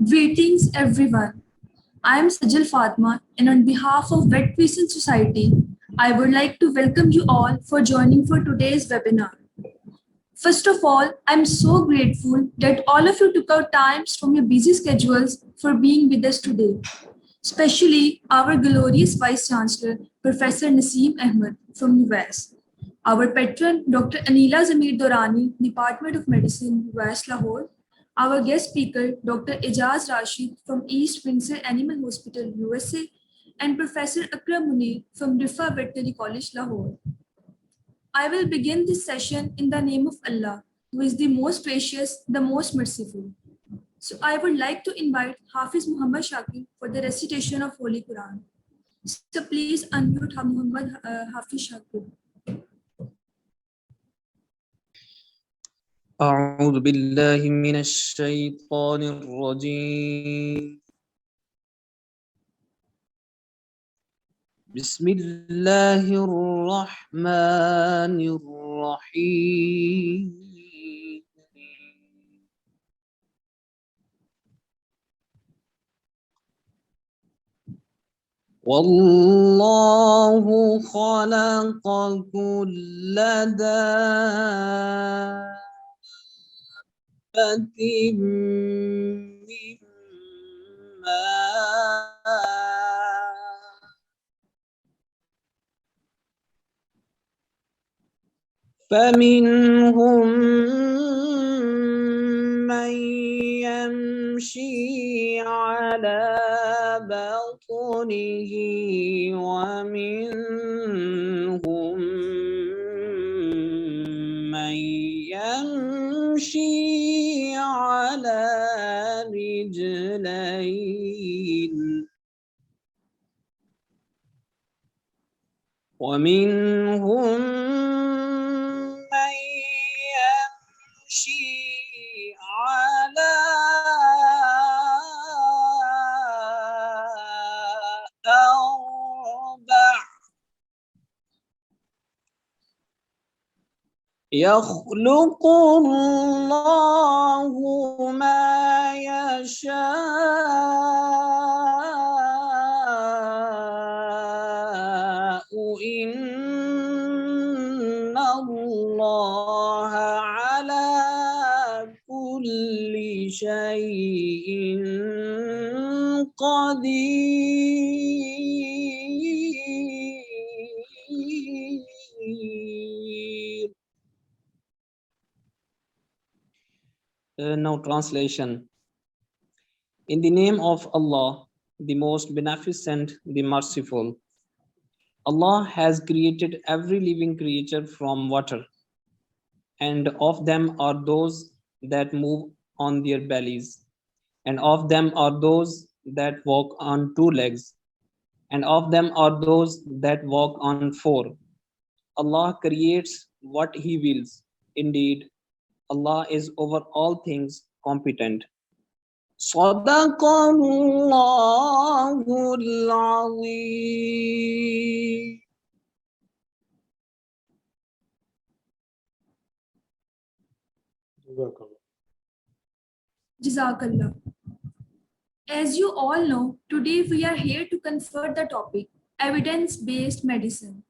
Greetings everyone. I am Sajal Fatma and on behalf of Vet Patient Society, I would like to welcome you all for joining for today's webinar. First of all, I'm so grateful that all of you took out times from your busy schedules for being with us today, especially our glorious Vice Chancellor, Professor Naseem Ahmed from US, our patron, Dr. Anila Zamir Dorani, Department of Medicine, US Lahore, our guest speaker, Dr. Ijaz Rashid from East Windsor Animal Hospital, USA, and Professor Akram Munir from Rifa Veterinary College, Lahore. I will begin this session in the name of Allah, who is the most gracious, the most merciful. So I would like to invite Hafiz Muhammad Shakir for the recitation of Holy Quran. So please unmute Muhammad Hafiz Shakir. أعوذ بالله من الشيطان الرجيم بسم الله الرحمن الرحيم والله خلق كل دابة من ماء فمنهم من يمشي على بطنه ومنهم من يمشي على رجلين ومنهم من يمشي على أربع يخلق الله ما يشاء إن الله على كل شيء قدير. Now translation. In the name of Allah, the most beneficent, the merciful. Allah has created every living creature from water, and of them are those that move on their bellies, and of them are those that walk on two legs, and of them are those that walk on four. Allah creates what He wills. Indeed, Allah is over all things competent. صدق الله العظيم. Jazakallah. As you all know, today we are here to confer the topic evidence-based medicine.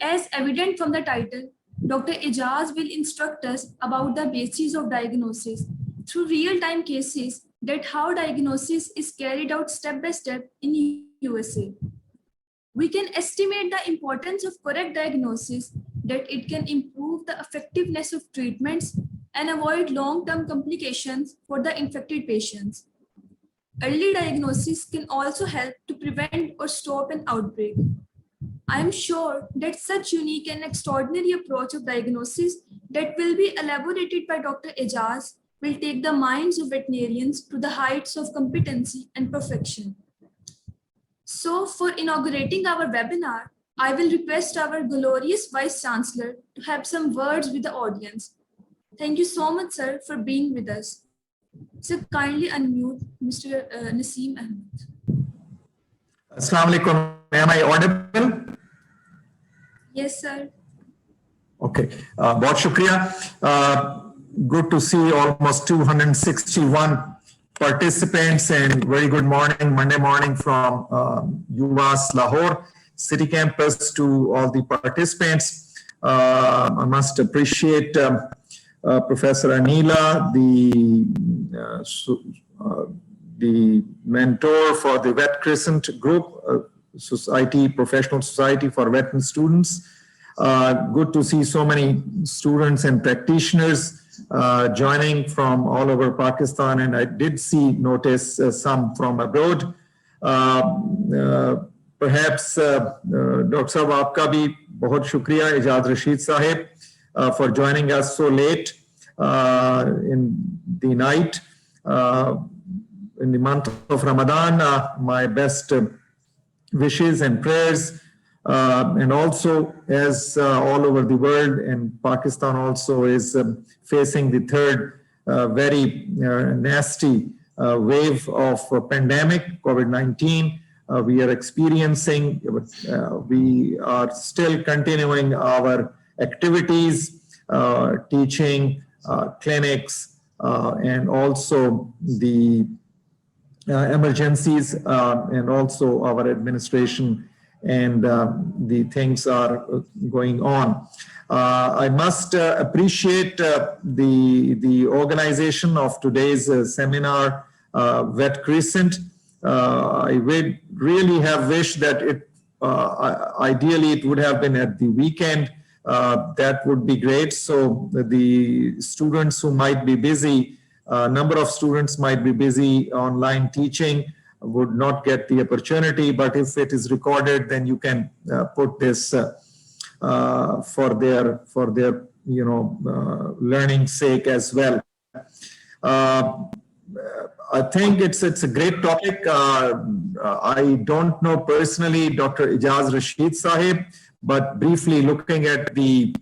As evident from the title, Dr. Ijaz will instruct us about the basis of diagnosis through real-time cases that how diagnosis is carried out step by step in USA. We can estimate the importance of correct diagnosis, that it can improve the effectiveness of treatments and avoid long-term complications for the infected patients. Early diagnosis can also help to prevent or stop an outbreak. I am sure that such unique and extraordinary approach of diagnosis that will be elaborated by Dr. Ijaz will take the minds of veterinarians to the heights of competency and perfection. So for inaugurating our webinar, I will request our glorious Vice Chancellor to have some words with the audience. Thank you so much, sir, for being with us. So kindly unmute Mr. Naseem Ahmed. Assalamu alaikum. Am I audible? Yes, sir. Okay. बहुत शुक्रिया. good to see almost 261 participants, and very good morning, Monday morning from UVAS Lahore City Campus to all the participants. I must appreciate Professor Anila, the mentor for the Vet Crescent Group, Professional Society for Veteran Students. Good to see so many students and practitioners joining from all over Pakistan, and I did notice some from abroad. Perhaps Dr. Sahab, aapka bhi bahut shukriya, Ijaz Rashid Sahib, for joining us so late in the night. In the month of Ramadan, my best wishes and prayers, and also as all over the world, and Pakistan also is facing the third very nasty wave of pandemic, COVID-19. We are experiencing, we are still continuing our activities, teaching, clinics, and also the emergencies, and also our administration, and the things are going on. I must appreciate the organization of today's seminar, Vet Crescent. I would really have wished that ideally it would have been at the weekend. That would be great. So the students who might be busy, number of students might be busy online teaching, would not get the opportunity, but if it is recorded, then you can put this for their learning sake as well. I think it's a great topic. I don't know personally Dr. Ijaz Rashid Sahib, but briefly looking at the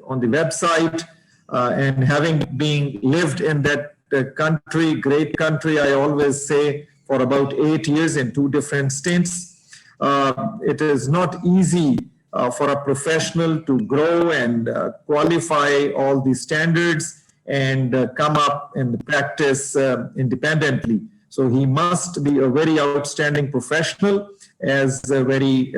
on the website, and having been lived in that country, great country, I always say, for about 8 years in 2 different stints. It is not easy for a professional to grow and qualify all the standards and come up and practice independently. So he must be a very outstanding professional, as very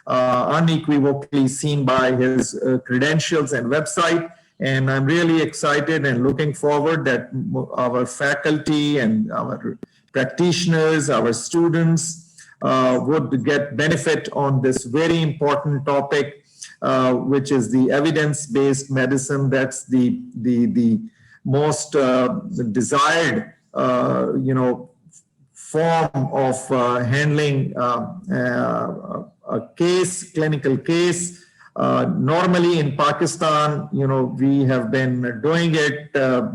unequivocally seen by his credentials and website. And I'm really excited and looking forward that our faculty and our practitioners, our students would get benefit on this very important topic, which is the evidence-based medicine. That's the most desired, form of handling a case, clinical case. Normally in Pakistan, we have been doing it the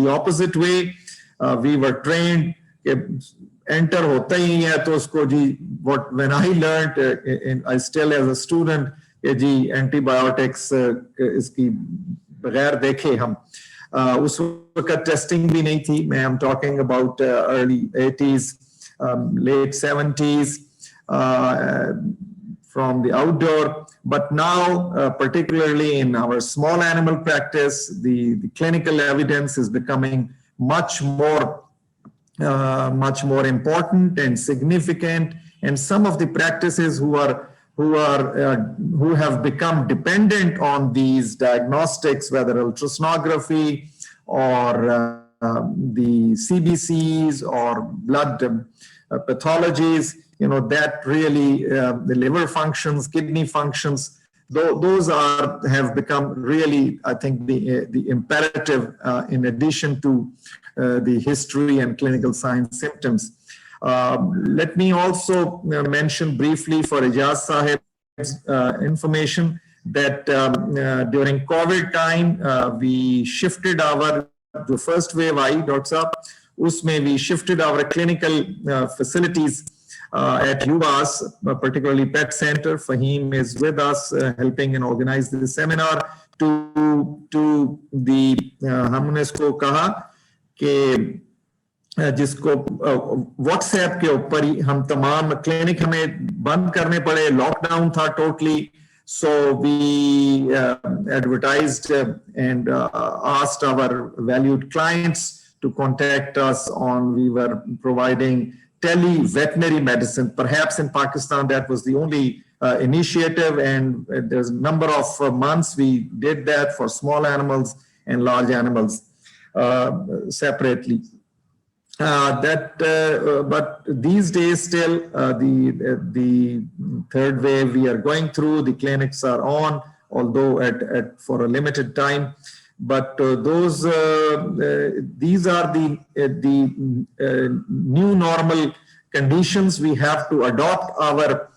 opposite way. We were trained, enter hota hi hai to usko ji, when I learned, I still as a student, ji antibiotics iski bagair dekhe hum. उस वक्त testing भी नहीं थी. मैं I'm talking about early 80s, late 70s, from the outdoor. But now, particularly in our small animal practice, the clinical evidence is becoming much more important and significant. And some of the practices who have become dependent on these diagnostics, whether ultrasonography or the CBCs or blood pathologies, that really, the liver functions, kidney functions, those have become really, I think, the imperative in addition to the history and clinical signs symptoms. Let me also mention briefly for Ijaz Sahib's information that during COVID time, we shifted the first wave Dr. Sahib, usme we shifted our clinical facilities at UVAS, particularly Pet Center. Fahim is with us, helping and organize this seminar to the, हमने इसको कहा कि जिसको WhatsApp के ऊपर ही हम तमाम clinic हमें बंद करने पड़े, लॉकडाउन था totally, So we advertised and asked our valued clients to contact us on, we were providing tele-veterinary medicine. Perhaps in Pakistan, that was the only initiative, and there's a number of months we did that for small animals and large animals separately. But these days still the third wave we are going through, the clinics are on, although for a limited time. But these are the new normal conditions. We have to adopt our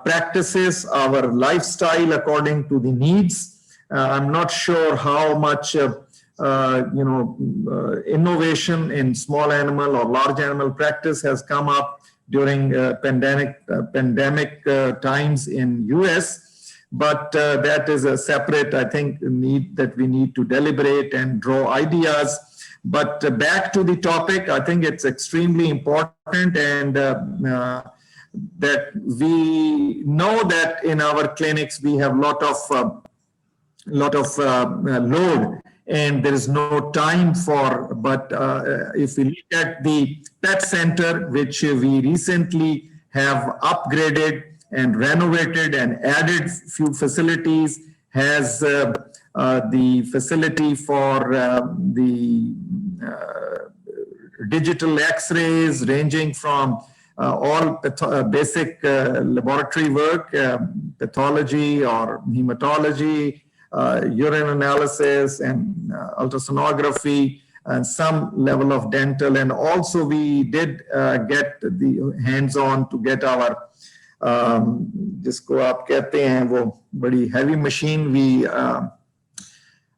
practices, our lifestyle according to the needs. I'm not sure how much innovation in small animal or large animal practice has come up during pandemic times in US, but that is a separate, I think, need that we need to deliberate and draw ideas. But back to the topic, I think it's extremely important, and that we know that in our clinics we have lot of load, and there is no time for, but if we look at the pet center, which we recently have upgraded and renovated and added few facilities, has the facility for the digital x-rays ranging from all basic laboratory work, pathology or hematology, urine analysis and ultrasonography, and some level of dental. And also we did get the hands-on to get our जिसको आप कहते हैं वो बड़ी heavy machine, we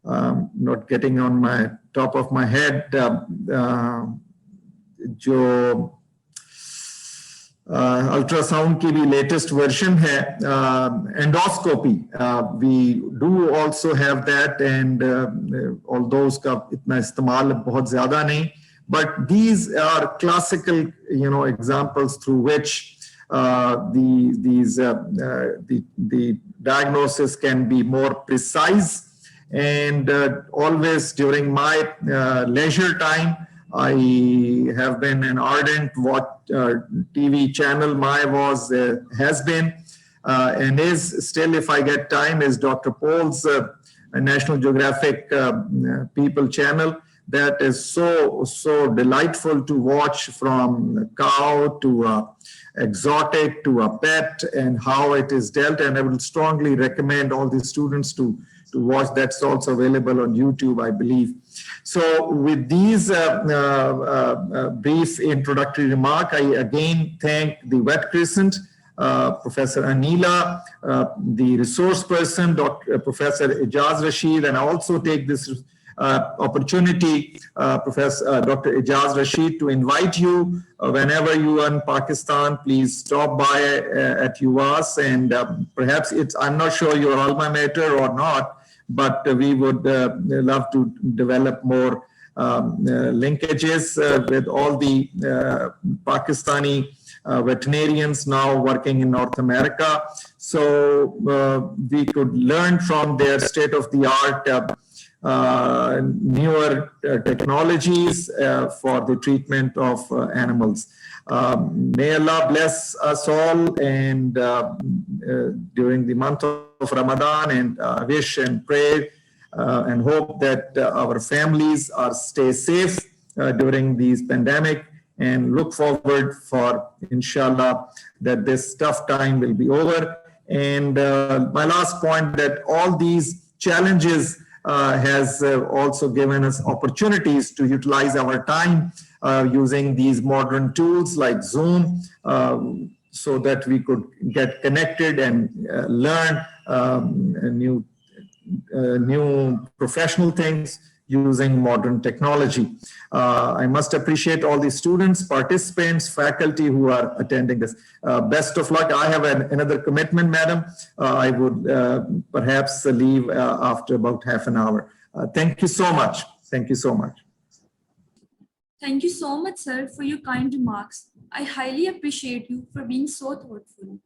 not getting on my top of my head, जो ultrasound की भी latest version है, endoscopy, we do also have that, and although उसका इतना इस्तेमाल बहुत ज़्यादा नहीं, but these are classical, examples through which the diagnosis can be more precise. And always during my leisure time, I have been an ardent TV channel. Has been and is still, if I get time, is Dr. Paul's National Geographic People channel. That is so delightful to watch, from cow to exotic to a pet, and how it is dealt. And I would strongly recommend all the students to watch. That's also available on YouTube, I believe. So with these brief introductory remark, I again thank the Vet Crescent, Professor Anila, the resource person, Professor Ijaz Rashid, and I also take this opportunity, Dr. Ijaz Rashid, to invite you whenever you are in Pakistan. Please stop by at UAS, and perhaps I'm not sure your alma mater or not, but we would love to develop more linkages with all the Pakistani veterinarians now working in North America. So we could learn from their state-of-the-art newer technologies for the treatment of animals. May Allah bless us all, and during the month of Ramadan, and wish and pray and hope that our families stay safe during these pandemic, and look forward for, inshallah, that this tough time will be over. And my last point, that all these challenges has also given us opportunities to utilize our time using these modern tools like Zoom, so that we could get connected and learn new professional things using modern technology. I must appreciate all the students, participants, faculty who are attending this. Best of luck. I have another commitment, madam. I would perhaps leave after about half an hour. Thank you so much. Thank you so much. Thank you so much, sir, for your kind remarks. I highly appreciate you for being so thoughtful.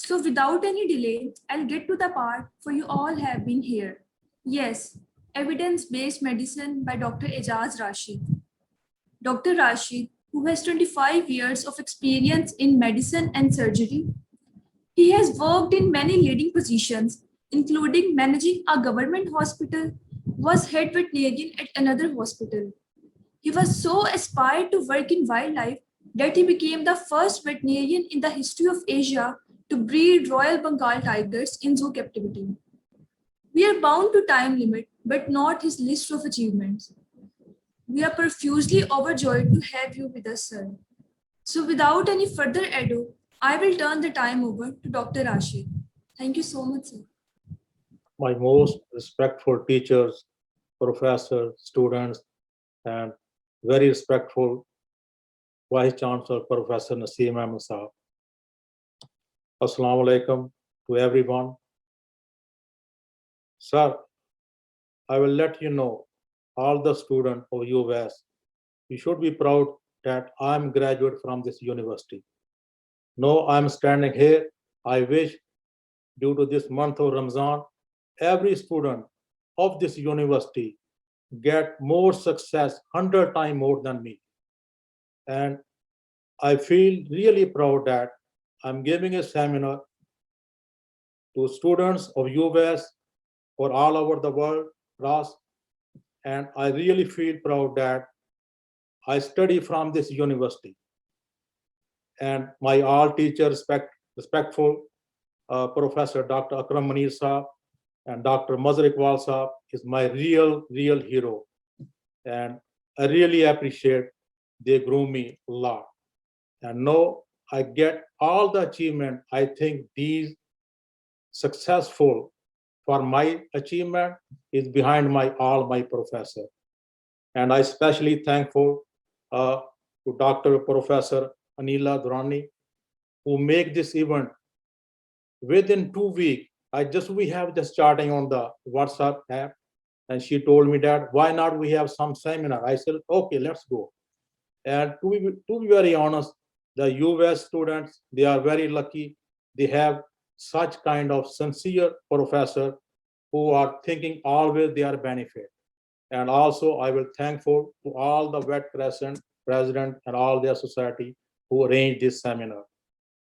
So without any delay, I'll get to the part for you all have been here. Yes, evidence-based medicine by Dr. Ejaz Rashid. Dr. Rashid, who has 25 years of experience in medicine and surgery, he has worked in many leading positions, including managing a government hospital, was head veterinarian at another hospital. He was so aspired to work in wildlife that he became the first veterinarian in the history of Asia to breed Royal Bengal tigers in zoo captivity. We are bound to time limit, but not his list of achievements. We are profusely overjoyed to have you with us, sir. So without any further ado, I will turn the time over to Dr. Rashid. Thank you so much, sir. My most respectful teachers, professors, students, and very respectful Vice Chancellor Professor Naseem Ahmed Saab. Assalamu alaikum to everyone. Sir, I will let you know, all the students of UVS, you should be proud that I am graduate from this university. No, I'm standing here. I wish due to this month of Ramadan, every student of this university get more success 100 times more than me. And I feel really proud that I'm giving a seminar to students of UVS or all over the world, Ras, and I really feel proud that I study from this university. And my all teachers, respectful Professor Dr. Akram Munir Saab and Dr. Mazhar Iqbal Saab is my real hero. And I really appreciate they groom me a lot. And now I get all the achievement. I think these successful for my achievement is behind all my professor. And I especially thankful to Dr. Professor Anila Durrani, who make this event within 2 weeks. We have just starting on the WhatsApp app, and she told me that why not we have some seminar. I said, okay, let's go. And to be very honest, the US students, they are very lucky. They have such kind of sincere professor who are thinking always their benefit. And also I will thankful to all the Vet Crescent president and all their society who arranged this seminar.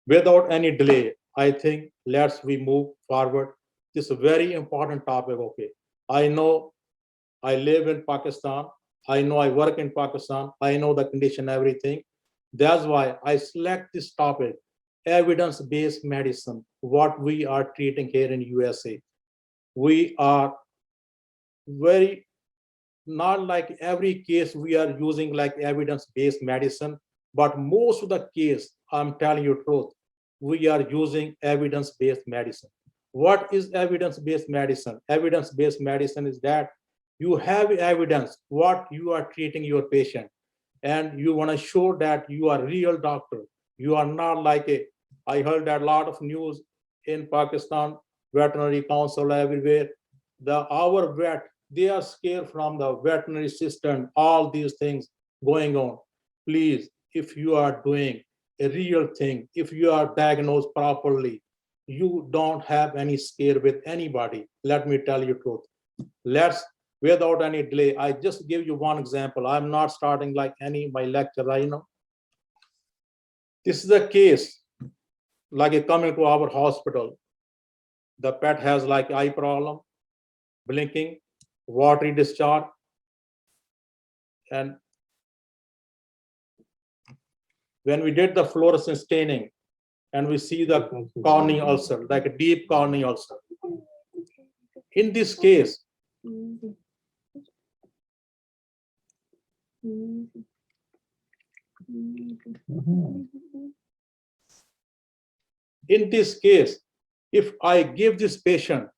Without any delay, I think we move forward. This is a very important topic. Okay, I know I live in Pakistan. I know I work in Pakistan. I know the condition, everything. That's why I select this topic, evidence-based medicine, what we are treating here in USA. We are very, not like every case we are using like evidence-based medicine, but most of the case, I'm telling you truth, we are using evidence-based medicine. What is evidence-based medicine? Evidence-based medicine is that you have evidence what you are treating your patient, and you want to show that you are real doctor. You are not like I heard that a lot of news in Pakistan, veterinary council everywhere. Our vet, they are scared from the veterinary system, all these things going on. Please, if you are doing a real thing, if you are diagnosed properly, you don't have any scare with anybody. Let me tell you truth. Without any delay, I just give you one example. I'm not starting like my lecture right now. This is a case, like coming to our hospital. The pet has like eye problem, blinking, watery discharge, and when we did the fluorescence staining, and we see the corneal ulcer, like a deep corneal ulcer. In this case, if I give this patient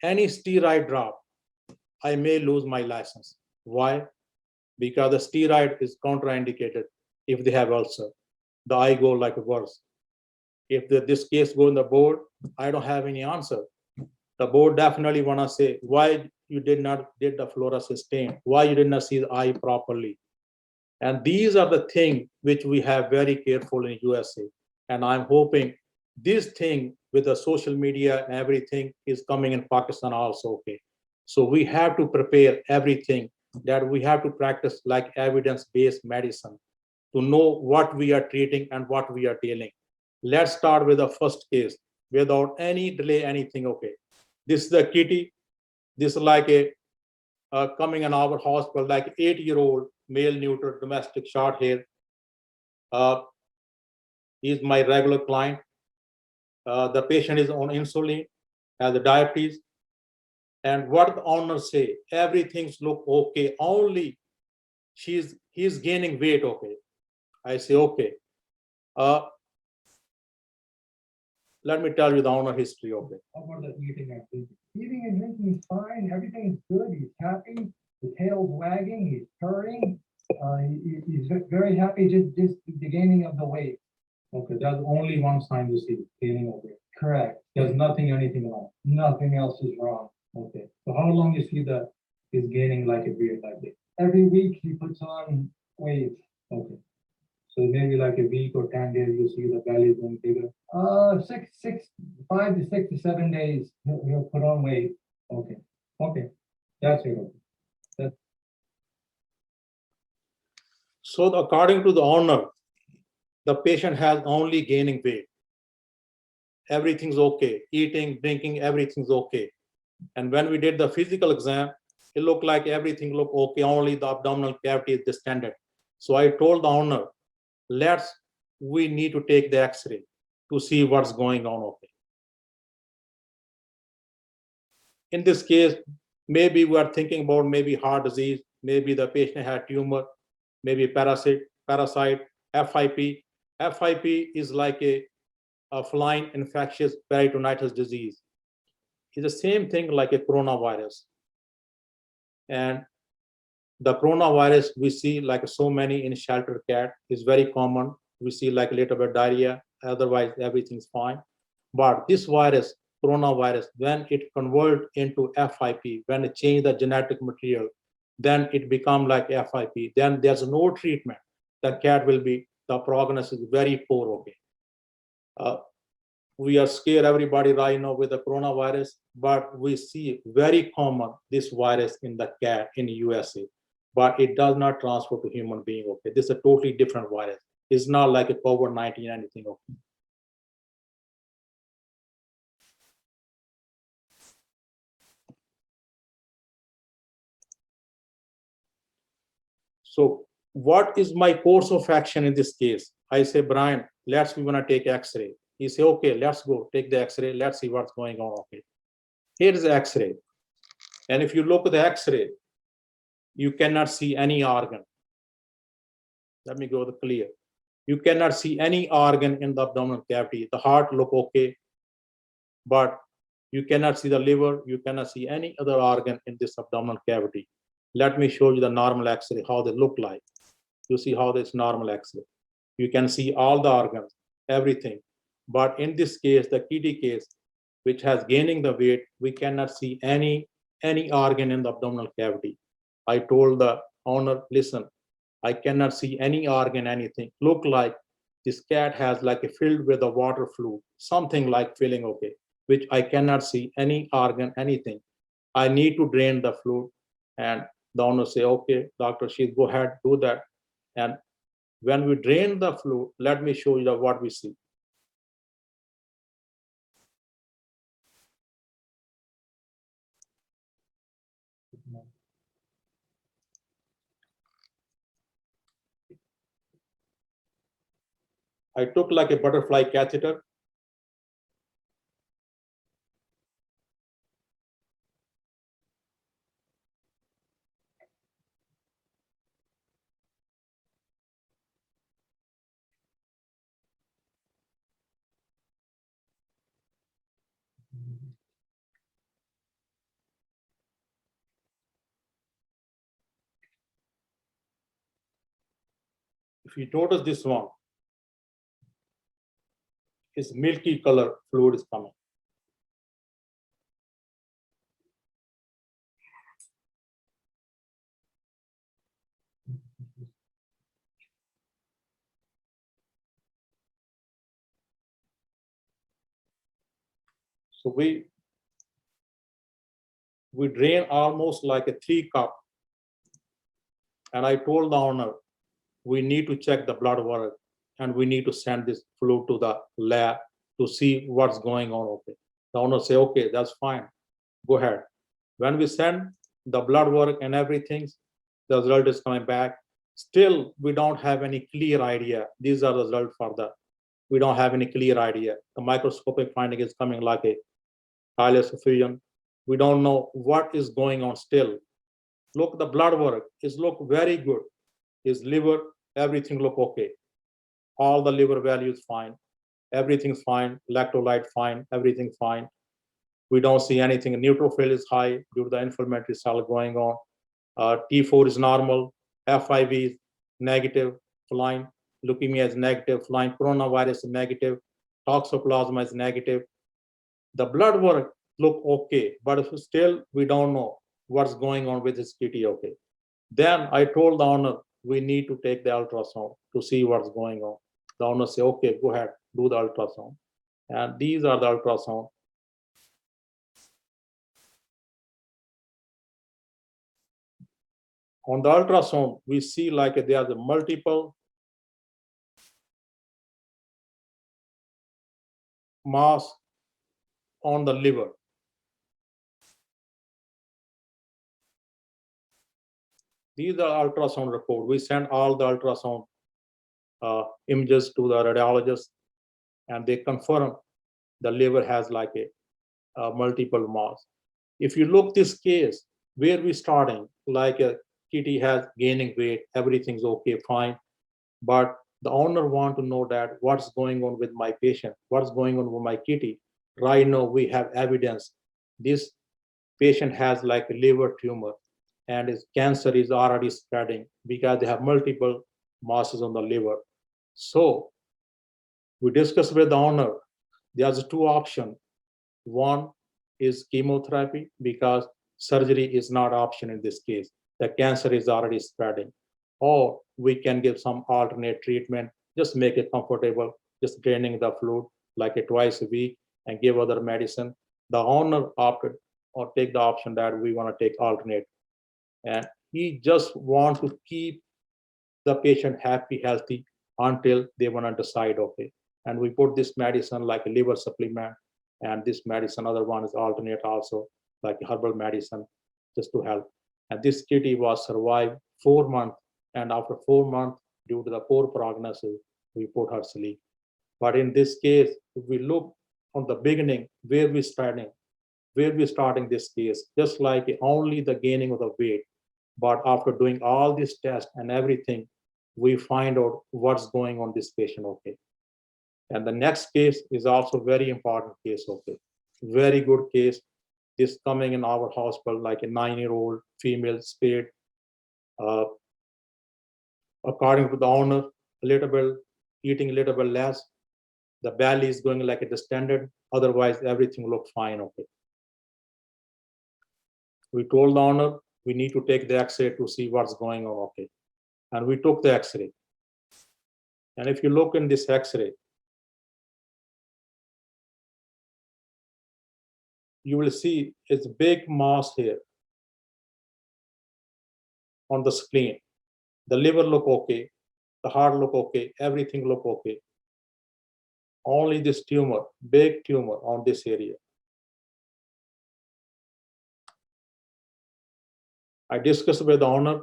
any steroid drop, I may lose my license. Why? Because the steroid is contraindicated if they have ulcer. The eye go like worse. If this case go in the board, I don't have any answer. The board definitely want to say why you did not did the fluorescence stain, why you did not see the eye properly. And these are the things which we have very careful in USA. And I'm hoping this thing with the social media and everything is coming in Pakistan also. Okay, so we have to prepare everything, that we have to practice like evidence-based medicine to know what we are treating and what we are dealing. Let's start with the first case without any delay, anything. Okay, this is the kitty. This is like a coming in our hospital, like 8-year-old male neuter domestic short hair. He's my regular client. The patient is on insulin, has the diabetes, and what the owners say, everything's look okay. Only he's gaining weight. Okay, I say okay. Let me tell you the owner history. Okay. How about the eating activity? Eating and drinking is fine. Everything's good. He's happy. The tail's wagging. He's purring. He's very happy. Just the gaining of the weight. Okay, that's only one sign you see, gaining of weight. Correct. There's nothing, anything wrong. Nothing else is wrong. Okay, so how long you see that he's gaining like a weight like this? Every week he puts on weight. Okay. So maybe like a week or 10 days, you see the belly is going bigger. 5 to 6 to 7 days, he'll put on weight. Okay, okay, that's it. Okay. So according to the owner, the patient has only gaining weight. Everything's okay. Eating, drinking, everything's okay. And when we did the physical exam, it looked like everything looked okay. Only the abdominal cavity is distended. So I told the owner, we need to take the X-ray to see what's going on. Okay. In this case, maybe we are thinking about maybe heart disease, maybe the patient had tumor, maybe parasite, FIP. FIP is like a feline infectious peritonitis disease. It's the same thing like a coronavirus. And the coronavirus we see like so many in shelter cat is very common. We see like a little bit diarrhea, otherwise everything's fine. But this virus, coronavirus, when it convert into FIP, when it change the genetic material, then it become like FIP. Then there's no treatment. The cat will be, the prognosis is very poor. Okay. We are scared everybody right now with the coronavirus, but we see very common this virus in the cat in USA, but it does not transfer to human being. Okay, this is a totally different virus. It's not like a COVID-19 anything. Okay. So what is my course of action in this case? I say, Brian, we wanna take X-ray. He say, okay, let's go take the X-ray. Let's see what's going on. Okay. Here's the X-ray. And if you look at the X-ray, you cannot see any organ. Let me go to clear. You cannot see any organ in the abdominal cavity. The heart look okay, but you cannot see the liver. You cannot see any other organ in this abdominal cavity. Let me show you the normal X-ray, how they look like. You see how this normal X-ray. You can see all the organs, everything. But in this case, the kitty case, which has gaining the weight, we cannot see any organ in the abdominal cavity. I told the owner, listen, I cannot see any organ, anything. Look like this cat has like a filled with a water fluid, something like filling, okay, which I cannot see any organ, anything. I need to drain the fluid. And the owner say, okay, Dr. Sheet, go ahead, do that. And when we drain the fluid, let me show you what we see. I took like a butterfly catheter. If you notice this one, is milky color fluid is coming. So we drain almost like a 3 cup. And I told the owner, we need to check the blood work and we need to send this fluid to the lab to see what's going on. Okay. The owner say, okay, that's fine. Go ahead. When we send the blood work and everything, the result is coming back. Still, we don't have any clear idea. These are the results for the, we don't have any clear idea. The microscopic finding is coming like a ileus effusion. We don't know what is going on still. Look, the blood work is look very good. His liver, everything look okay. All the liver values fine. Everything's fine. Electrolyte fine. Everything fine. We don't see anything. Neutrophil is high due to the inflammatory cell going on. T4 is normal. FIV is negative, fine. Leukemia is negative, fine. Coronavirus is negative. Toxoplasma is negative. The blood work look okay, but if still we don't know what's going on with his kitty. Okay. Then I told the owner, we need to take the ultrasound to see what's going on. The owner say, okay, go ahead, do the ultrasound. And these are the ultrasound. On the ultrasound, we see like there are the multiple mass on the liver. These are ultrasound report. We send all the ultrasound images to the radiologist, and they confirm the liver has like a multiple mass. If you look this case, where we starting, like a kitty has gaining weight, everything's okay, fine. But the owner want to know that what's going on with my patient, what's going on with my kitty. Right now, we have evidence. This patient has like a liver tumor and his cancer is already spreading because they have multiple masses on the liver. So we discussed with the owner, there's 2 options. One is chemotherapy because surgery is not option in this case. The cancer is already spreading. Or we can give some alternate treatment, just make it comfortable, just draining the fluid like a twice a week and give other medicine. The owner opted or take the option that we want to take alternate. And he just want to keep the patient happy, healthy until they want to decide, okay. And we put this medicine like a liver supplement, and this medicine, other one is alternate also, like herbal medicine, just to help. And this kitty was survived 4 months, and after 4 months, due to the poor prognosis, we put her sleep. But in this case, if we look from the beginning, where we starting this case, just like only the gaining of the weight. But after doing all this test and everything, we find out what's going on this patient, okay. And the next case is also very important case, okay. Very good case. This coming in our hospital like a 9-year-old female spayed. According to the owner, a little bit eating a little bit less. The belly is going like a distended. Otherwise, everything looked fine, okay. We told the owner we need to take the X-ray to see what's going on, okay. And we took the X-ray. And if you look in this X-ray, you will see it's big mass here on the spleen. The liver look okay, the heart look okay, everything look okay. Only this tumor, big tumor on this area. I discussed with the owner,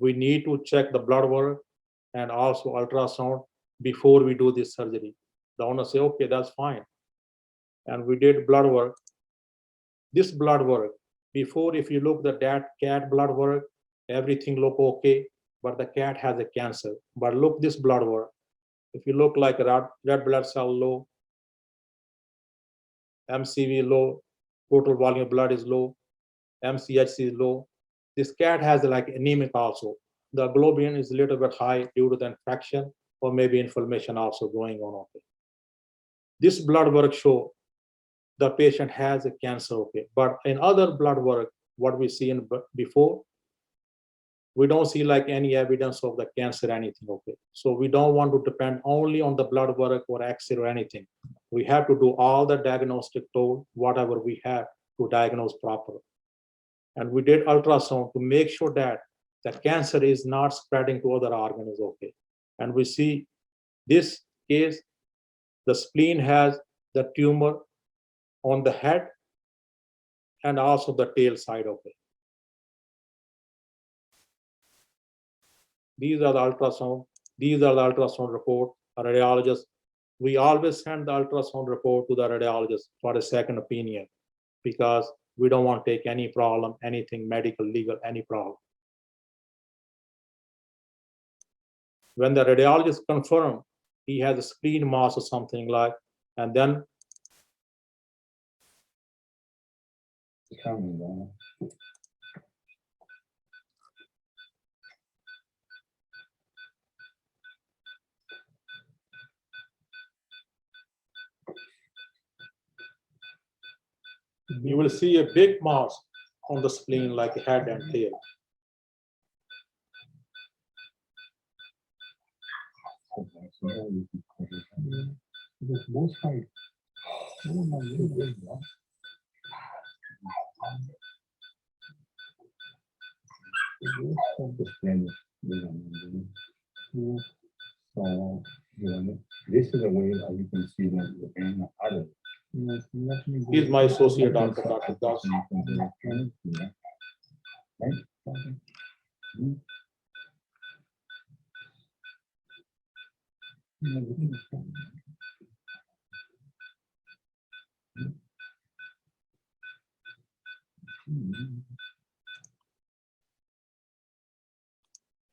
we need to check the blood work and also ultrasound before we do this surgery. The owner said, okay, that's fine. And we did blood work. This blood work, before if you look at that cat blood work, everything look okay, but the cat has a cancer. But look this blood work. If you look like red blood cell low, MCV low, total volume of blood is low, MCHC is low. This cat has like anemic also. The globulin is a little bit high due to the infection or maybe inflammation also going on. Okay. This blood work show the patient has a cancer, okay. But in other blood work, what we see in before, we don't see like any evidence of the cancer or anything, okay. So we don't want to depend only on the blood work or X-ray or anything. We have to do all the diagnostic tool, whatever we have to diagnose properly. And we did ultrasound to make sure that the cancer is not spreading to other organs, okay. And we see this case, the spleen has the tumor on the head and also the tail side of it. These are the ultrasound. These are the ultrasound report. A radiologist, we always send the ultrasound report to the radiologist for a second opinion because we don't want to take any problem, anything medical, legal, any problem. When the radiologist confirm he has a spleen mass or something like, and then you will see a big mass on the spleen like a head and tail. Both sides. So, this is the way that you can see the vein of other. He's my associate doctor, Dr. Das.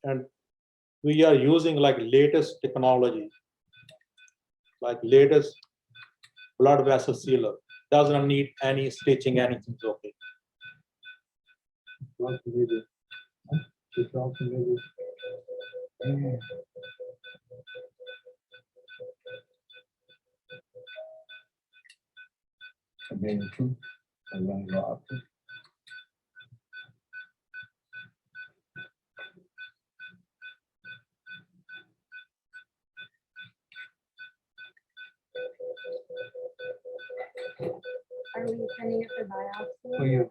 And we are using like latest technology, like latest blood vessel sealer. Doesn't need any stitching, anything's okay. Are we sending it for biopsy? Oh, yeah.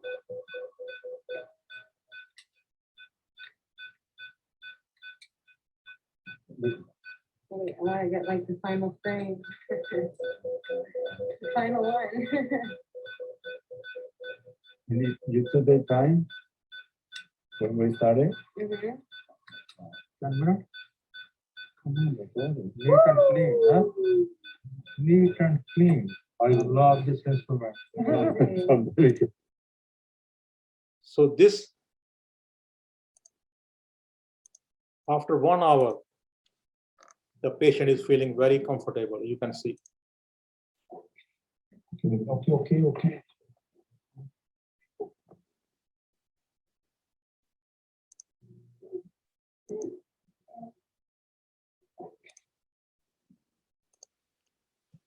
Wait, I want to get like the final thing. The final one. You took the time when we started. Mhm. Camera, Come on, record it. neat and clean, huh? Neat and clean. I love this instrument. Very good. So this, after 1 hour, the patient is feeling very comfortable. You can see. Okay.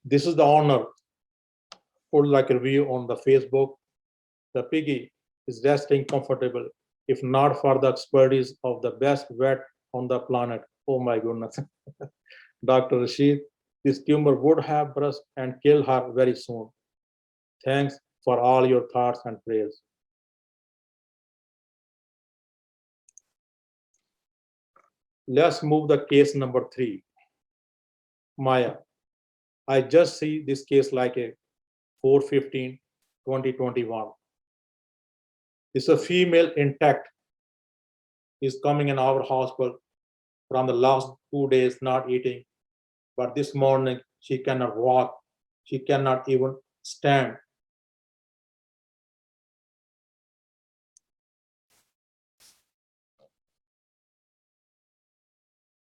This is the owner. Put like a review on the Facebook. The piggy is resting comfortable, if not for the expertise of the best vet on the planet. Oh my goodness. Dr. Rashid, this tumor would have burst and killed her very soon. Thanks for all your thoughts and prayers. Let's move the case number 3. Maya. I just see this case like a 4/15/2021. This is a female intact is coming in our hospital from the last 2 days not eating, but this morning she cannot walk, she cannot even stand.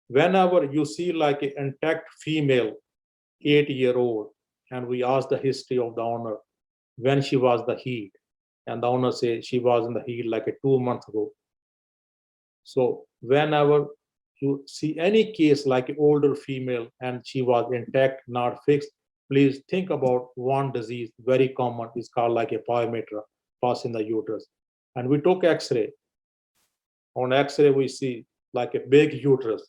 Whenever you see like an intact female 8-year-old, and we ask the history of the owner when she was the heat, and the owner says she was in the heat like a 2 months ago. So whenever you see any case like an older female and she was intact, not fixed, please think about one disease, very common, is called like a pyometra, pus in the uterus. And we took X-ray. On X-ray, we see like a big uterus.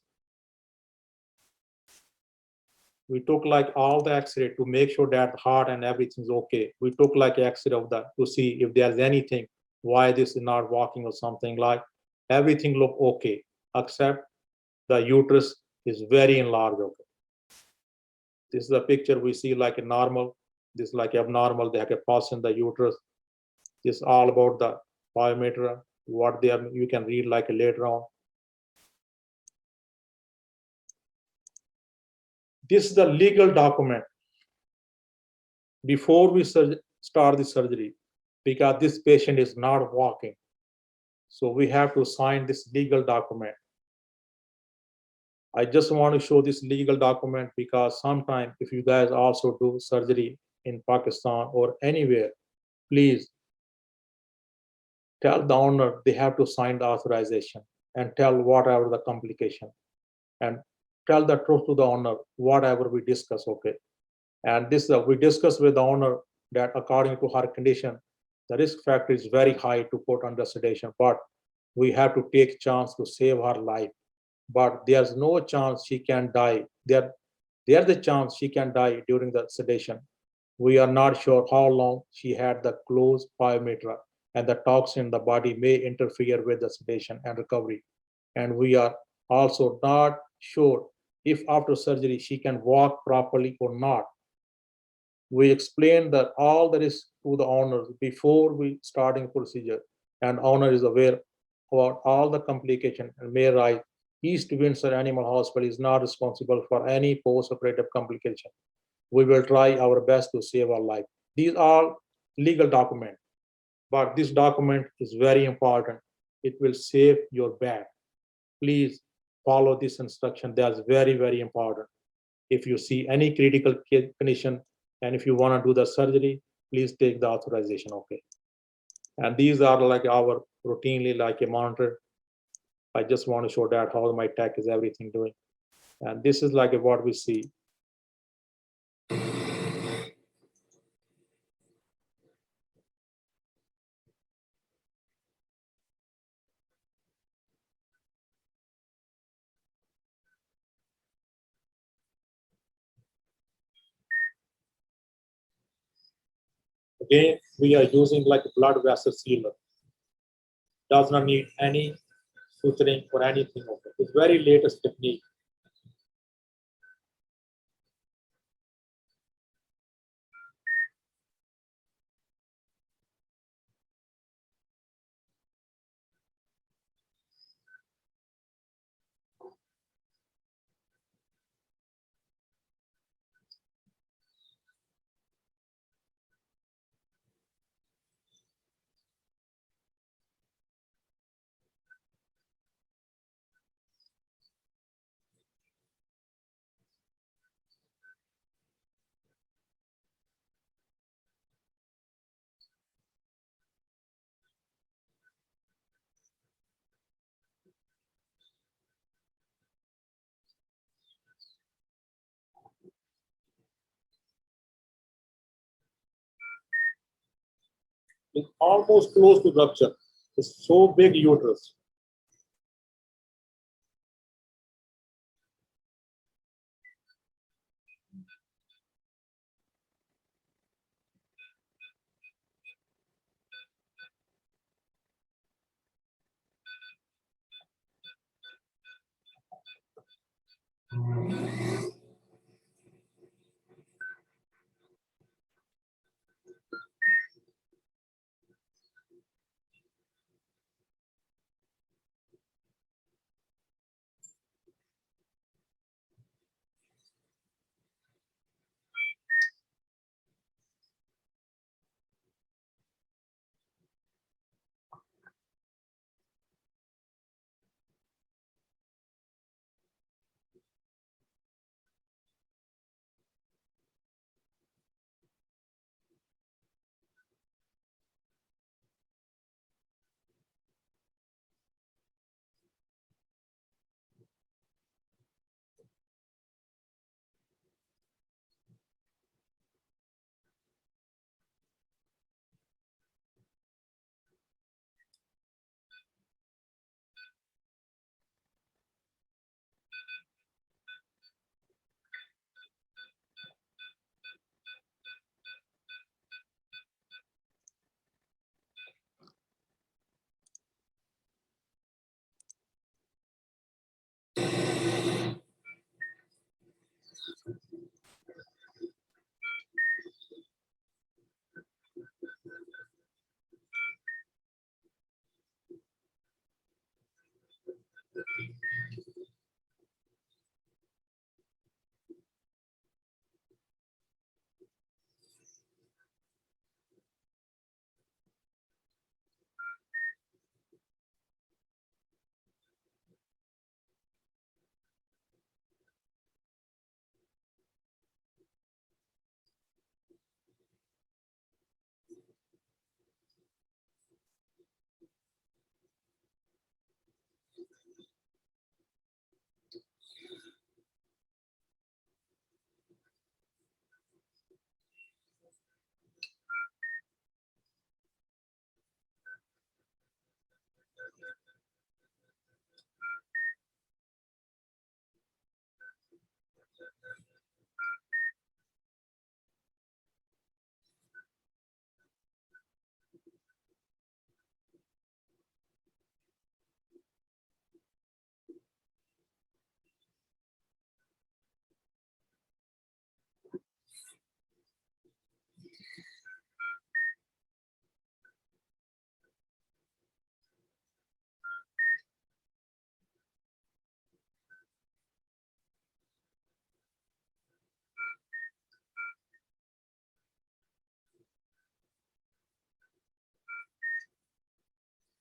We took like all the X-ray to make sure that the heart and everything's okay. We took like X-ray of that to see if there's anything, why this is not walking or something. Like everything look okay, except the uterus is very enlarged. Okay. This is a picture we see like a normal, this is like abnormal, they have a pulse in the uterus. This is all about the biometer, what they are, you can read like later on. This is the legal document before we start the surgery, because this patient is not walking. So we have to sign this legal document. I just want to show this legal document because sometimes if you guys also do surgery in Pakistan or anywhere, please tell the owner they have to sign the authorization and tell whatever the complication, and tell the truth to the owner, whatever we discuss, okay? And this we discuss with the owner that according to her condition, the risk factor is very high to put under sedation, but we have to take chance to save her life. But there's no chance she can die. There's the chance she can die during the sedation. We are not sure how long she had the closed biometer, and the toxin in the body may interfere with the sedation and recovery. And we are also not sure if after surgery she can walk properly or not. We explained that all the risk to the owner before we starting procedure, and owner is aware about all the complication and may arise. East Windsor Animal Hospital is not responsible for any post-operative complication. We will try our best to save our life. These are legal documents, but this document is very important. It will save your back. Please follow this instruction. That's very, very important. If you see any critical condition and if you want to do the surgery, please take the authorization, okay? And these are like our routinely like a monitor. I just want to show that how my tech is everything doing. And this is like what we see. Again, we are using like a blood vessel sealer. Does not need any suturing or anything. Okay. It's very latest technique. It's almost close to rupture. It's so big uterus.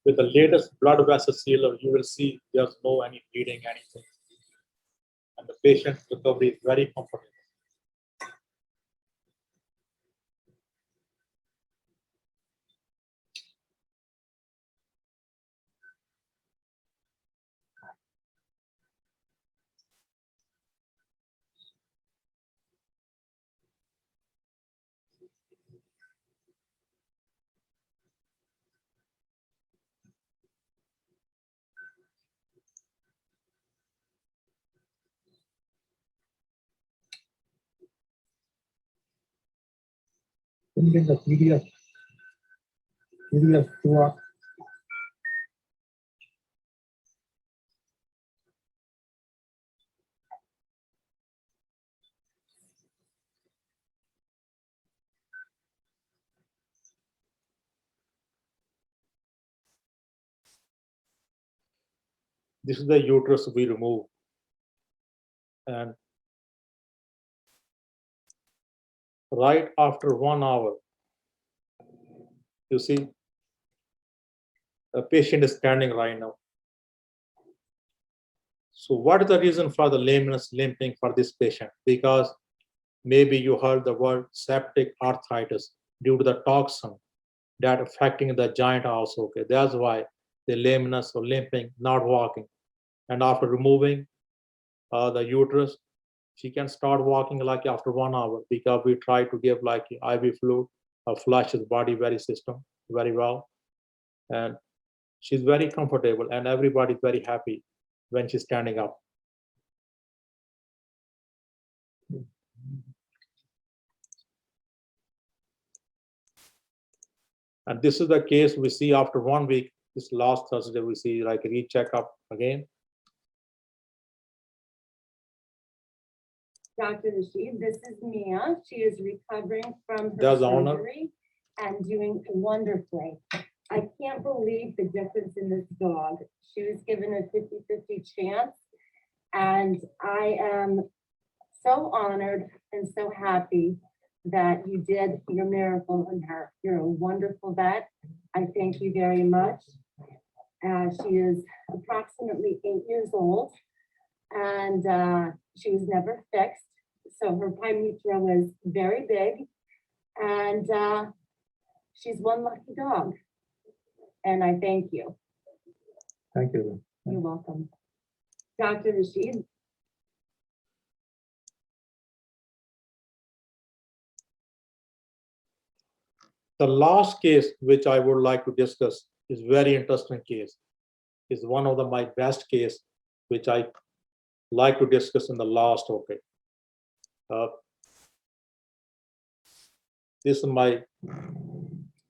With the latest blood vessel sealer, you will see there's no any bleeding, anything. And the patient's recovery is very comfortable. Can you get the PDF to us? This is the uterus we remove. And right after 1 hour, you see, the patient is standing right now. So what is the reason for the lameness, limping for this patient? Because maybe you heard the word septic arthritis due to the toxin that affecting the joint also. Okay, that's why the lameness or limping, not walking. And after removing the uterus, she can start walking like after 1 hour, because we try to give like IV fluid, flush his body very system very well. And she's very comfortable and everybody's very happy when she's standing up. And this is the case we see after 1 week. This last Thursday, we see like a recheck up again. Dr. Rashid, this is Mia. She is recovering from her There's the owner. surgery and doing wonderfully. I can't believe the difference in this dog. She was given a 50-50 chance. And I am so honored and so happy that you did your miracle on her. You're a wonderful vet. I thank you very much. She is approximately 8 years old, and she was never fixed. So her pyometra was very big, and she's one lucky dog. And I thank you. Thank you. You're welcome. Dr. Rashid. The last case which I would like to discuss is very interesting case. Is one of my best case which I like to discuss in the last. Okay. This is my.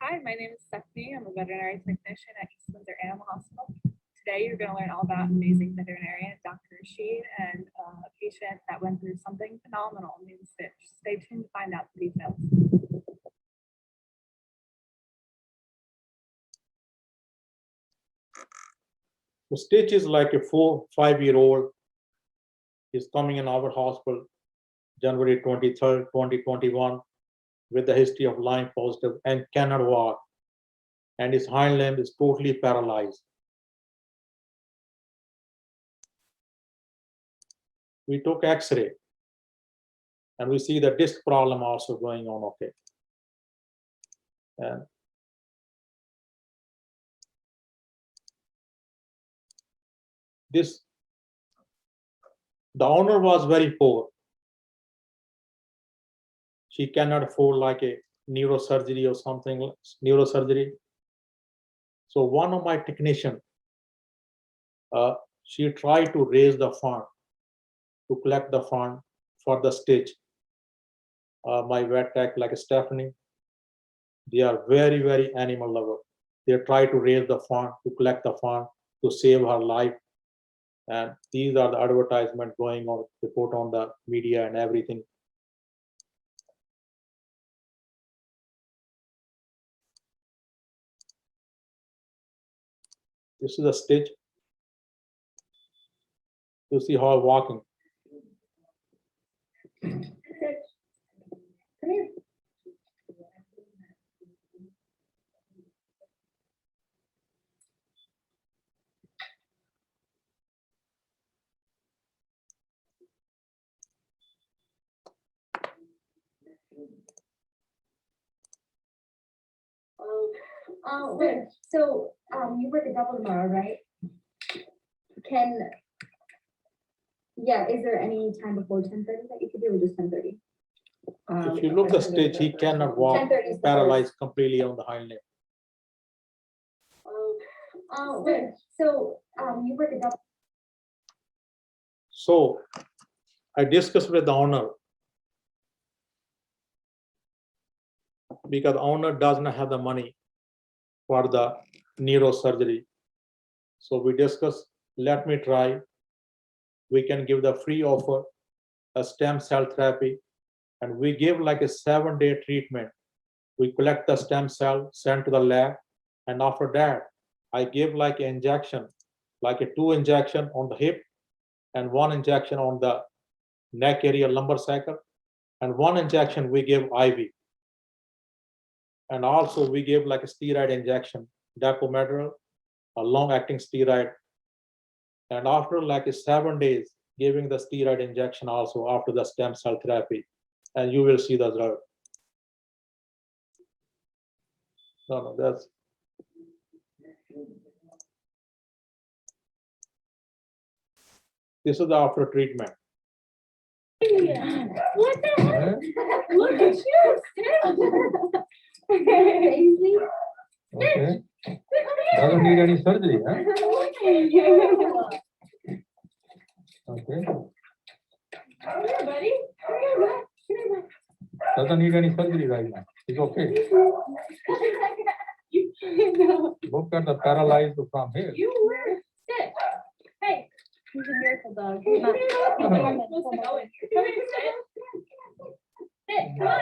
Hi, my name is Stephanie. I'm a veterinary technician at East Windsor Animal Hospital. Today, you're going to learn all about amazing veterinarian Dr. Rashid and a patient that went through something phenomenal in the stitch. Stay tuned to find out the details. The Stitch is like a 4-5-year-old. Is coming in our hospital January 23rd, 2021, with the history of Lyme positive and cannot walk. And his hind limb is totally paralyzed. We took X-ray and we see the disc problem also going on. Okay. And the owner was very poor. She cannot afford like a neurosurgery or something, neurosurgery. So one of my technicians, she tried to raise the fund, to collect the fund for the stitch. My vet tech, like Stephanie, they are very, very animal lover. They try to raise the fund, to collect the fund, to save her life. And these are the advertisements going on, they put on the media and everything. This is a stitch. You see how I'm walking. Come here. Wait, so, you work a double tomorrow, right? Yeah, is there any time before 10:30 that you could do, or just 10:30? If you look the stage, he cannot walk, 10:30 is the paralyzed completely on the hind leg. Wait, so, you work a double. So I discussed with the owner, because the owner does not have the money for the neurosurgery. So we discussed, let me try. We can give the free offer, a stem cell therapy, and we give like a 7-day treatment. We collect the stem cell, send to the lab, and after that, I give like an injection, like a 2 injection on the hip, and 1 injection on the neck area, lumbar sacral, and 1 injection we give IV. And also we give like a steroid injection, Depo-Medrol, a long-acting steroid. And after like 7 days, giving the steroid injection also after the stem cell therapy, and you will see the result. No, that's. This is the after treatment. What the heck? Look at you. Crazy. Okay. Doesn't need any surgery, huh? Okay. Come here, buddy. Come here, bud. Come here, bud. Doesn't need any surgery right now. It's okay. Look at the paralyzed from here. You were sick. Hey, he's a miracle dog. He's not supposed to go in here. Come here, sit. Sit, come on.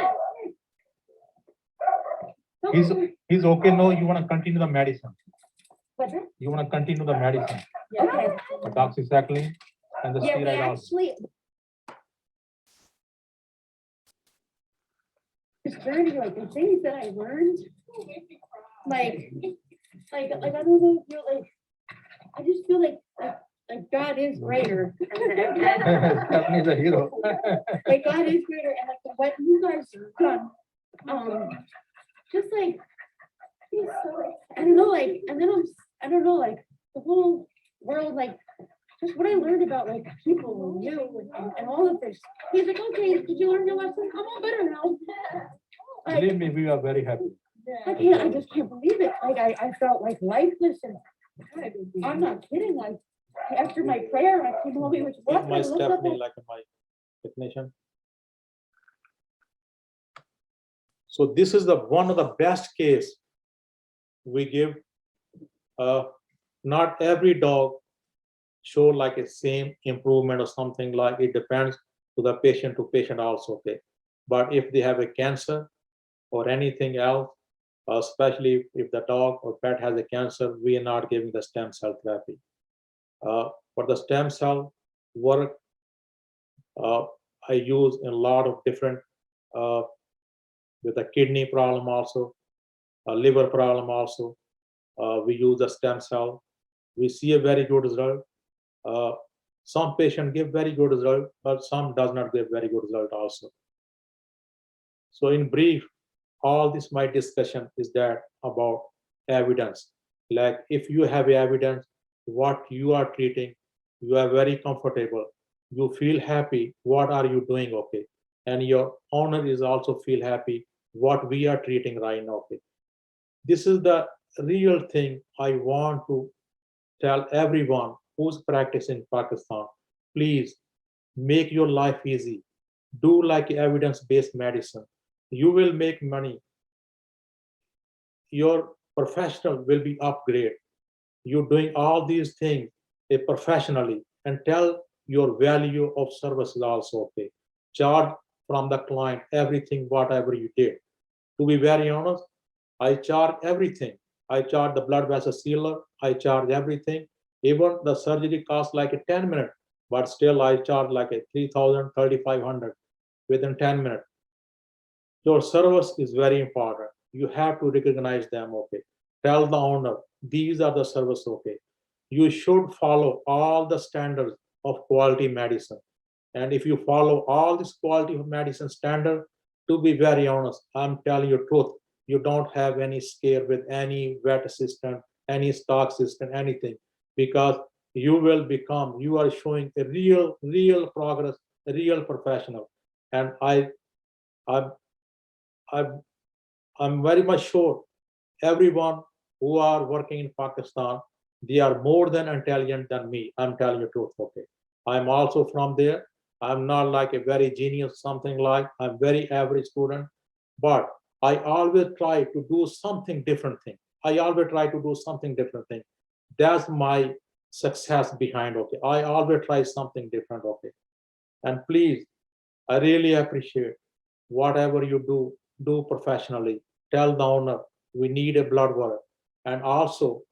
He's okay. No, you want to continue the medicine. What's that? You want to continue the medicine. Okay. The doxycycline and the Yeah, we steroid also. actually. This journey, like the things that I learned, like I don't know, feel like, I just feel like God is greater. Stephanie's a hero. Like God is greater, and like what you guys have done, just like, he's so, I don't know, like, and then I don't know, like the whole world, like just what I learned about like people and you and all of this. He's like, okay, did you learn your lesson? I'm all better now. Like, Believe me, we are very happy. I just can't believe it. Like I felt like lifeless, and I'm not kidding. Like after my prayer, I came home. He was what? My Stephanie, like my technician. So this is the one of the best case we give. Not every dog show like a same improvement or something, like it depends to the patient also. Okay, but if they have a cancer or anything else, especially if the dog or pet has a cancer, we are not giving the stem cell therapy. For the stem cell work, I use a lot of different, with a kidney problem also, a liver problem also. We use the stem cell. We see a very good result. Some patients give very good result, but some does not give very good result also. So in brief, all this my discussion is that about evidence. Like if you have evidence, what you are treating, you are very comfortable, you feel happy, what are you doing, okay? And your owner is also feel happy, what we are treating right now, okay? This is the real thing I want to tell everyone who's practicing Pakistan. Please make your life easy. Do like evidence-based medicine. You will make money. Your professional will be upgraded. You're doing all these things professionally, and tell your value of services also, okay? Charge from the client everything, whatever you did. To be very honest, I charge everything. I charge the blood vessel sealer, I charge everything. Even the surgery costs like a 10 minutes, but still I charge like a 3,000, 3,500 within 10 minutes. Your service is very important. You have to recognize them, okay? Tell the owner, these are the service, okay? You should follow all the standards of quality medicine. And if you follow all this quality of medicine standard, to be very honest, I'm telling you truth. You don't have any scare with any vet assistant, any stock assistant, anything, because you will become, you are showing a real progress, a real professional. And I'm, I'm very much sure everyone who are working in Pakistan, they are more than intelligent than me. I'm telling you truth, okay? I'm also from there. I'm not like a very genius, something like, I'm very average student, but I always try to do something different thing. I always try to do something different thing. That's my success behind, okay? I always try something different, okay? And please, I really appreciate whatever you do professionally. Tell the owner we need a blood work. And also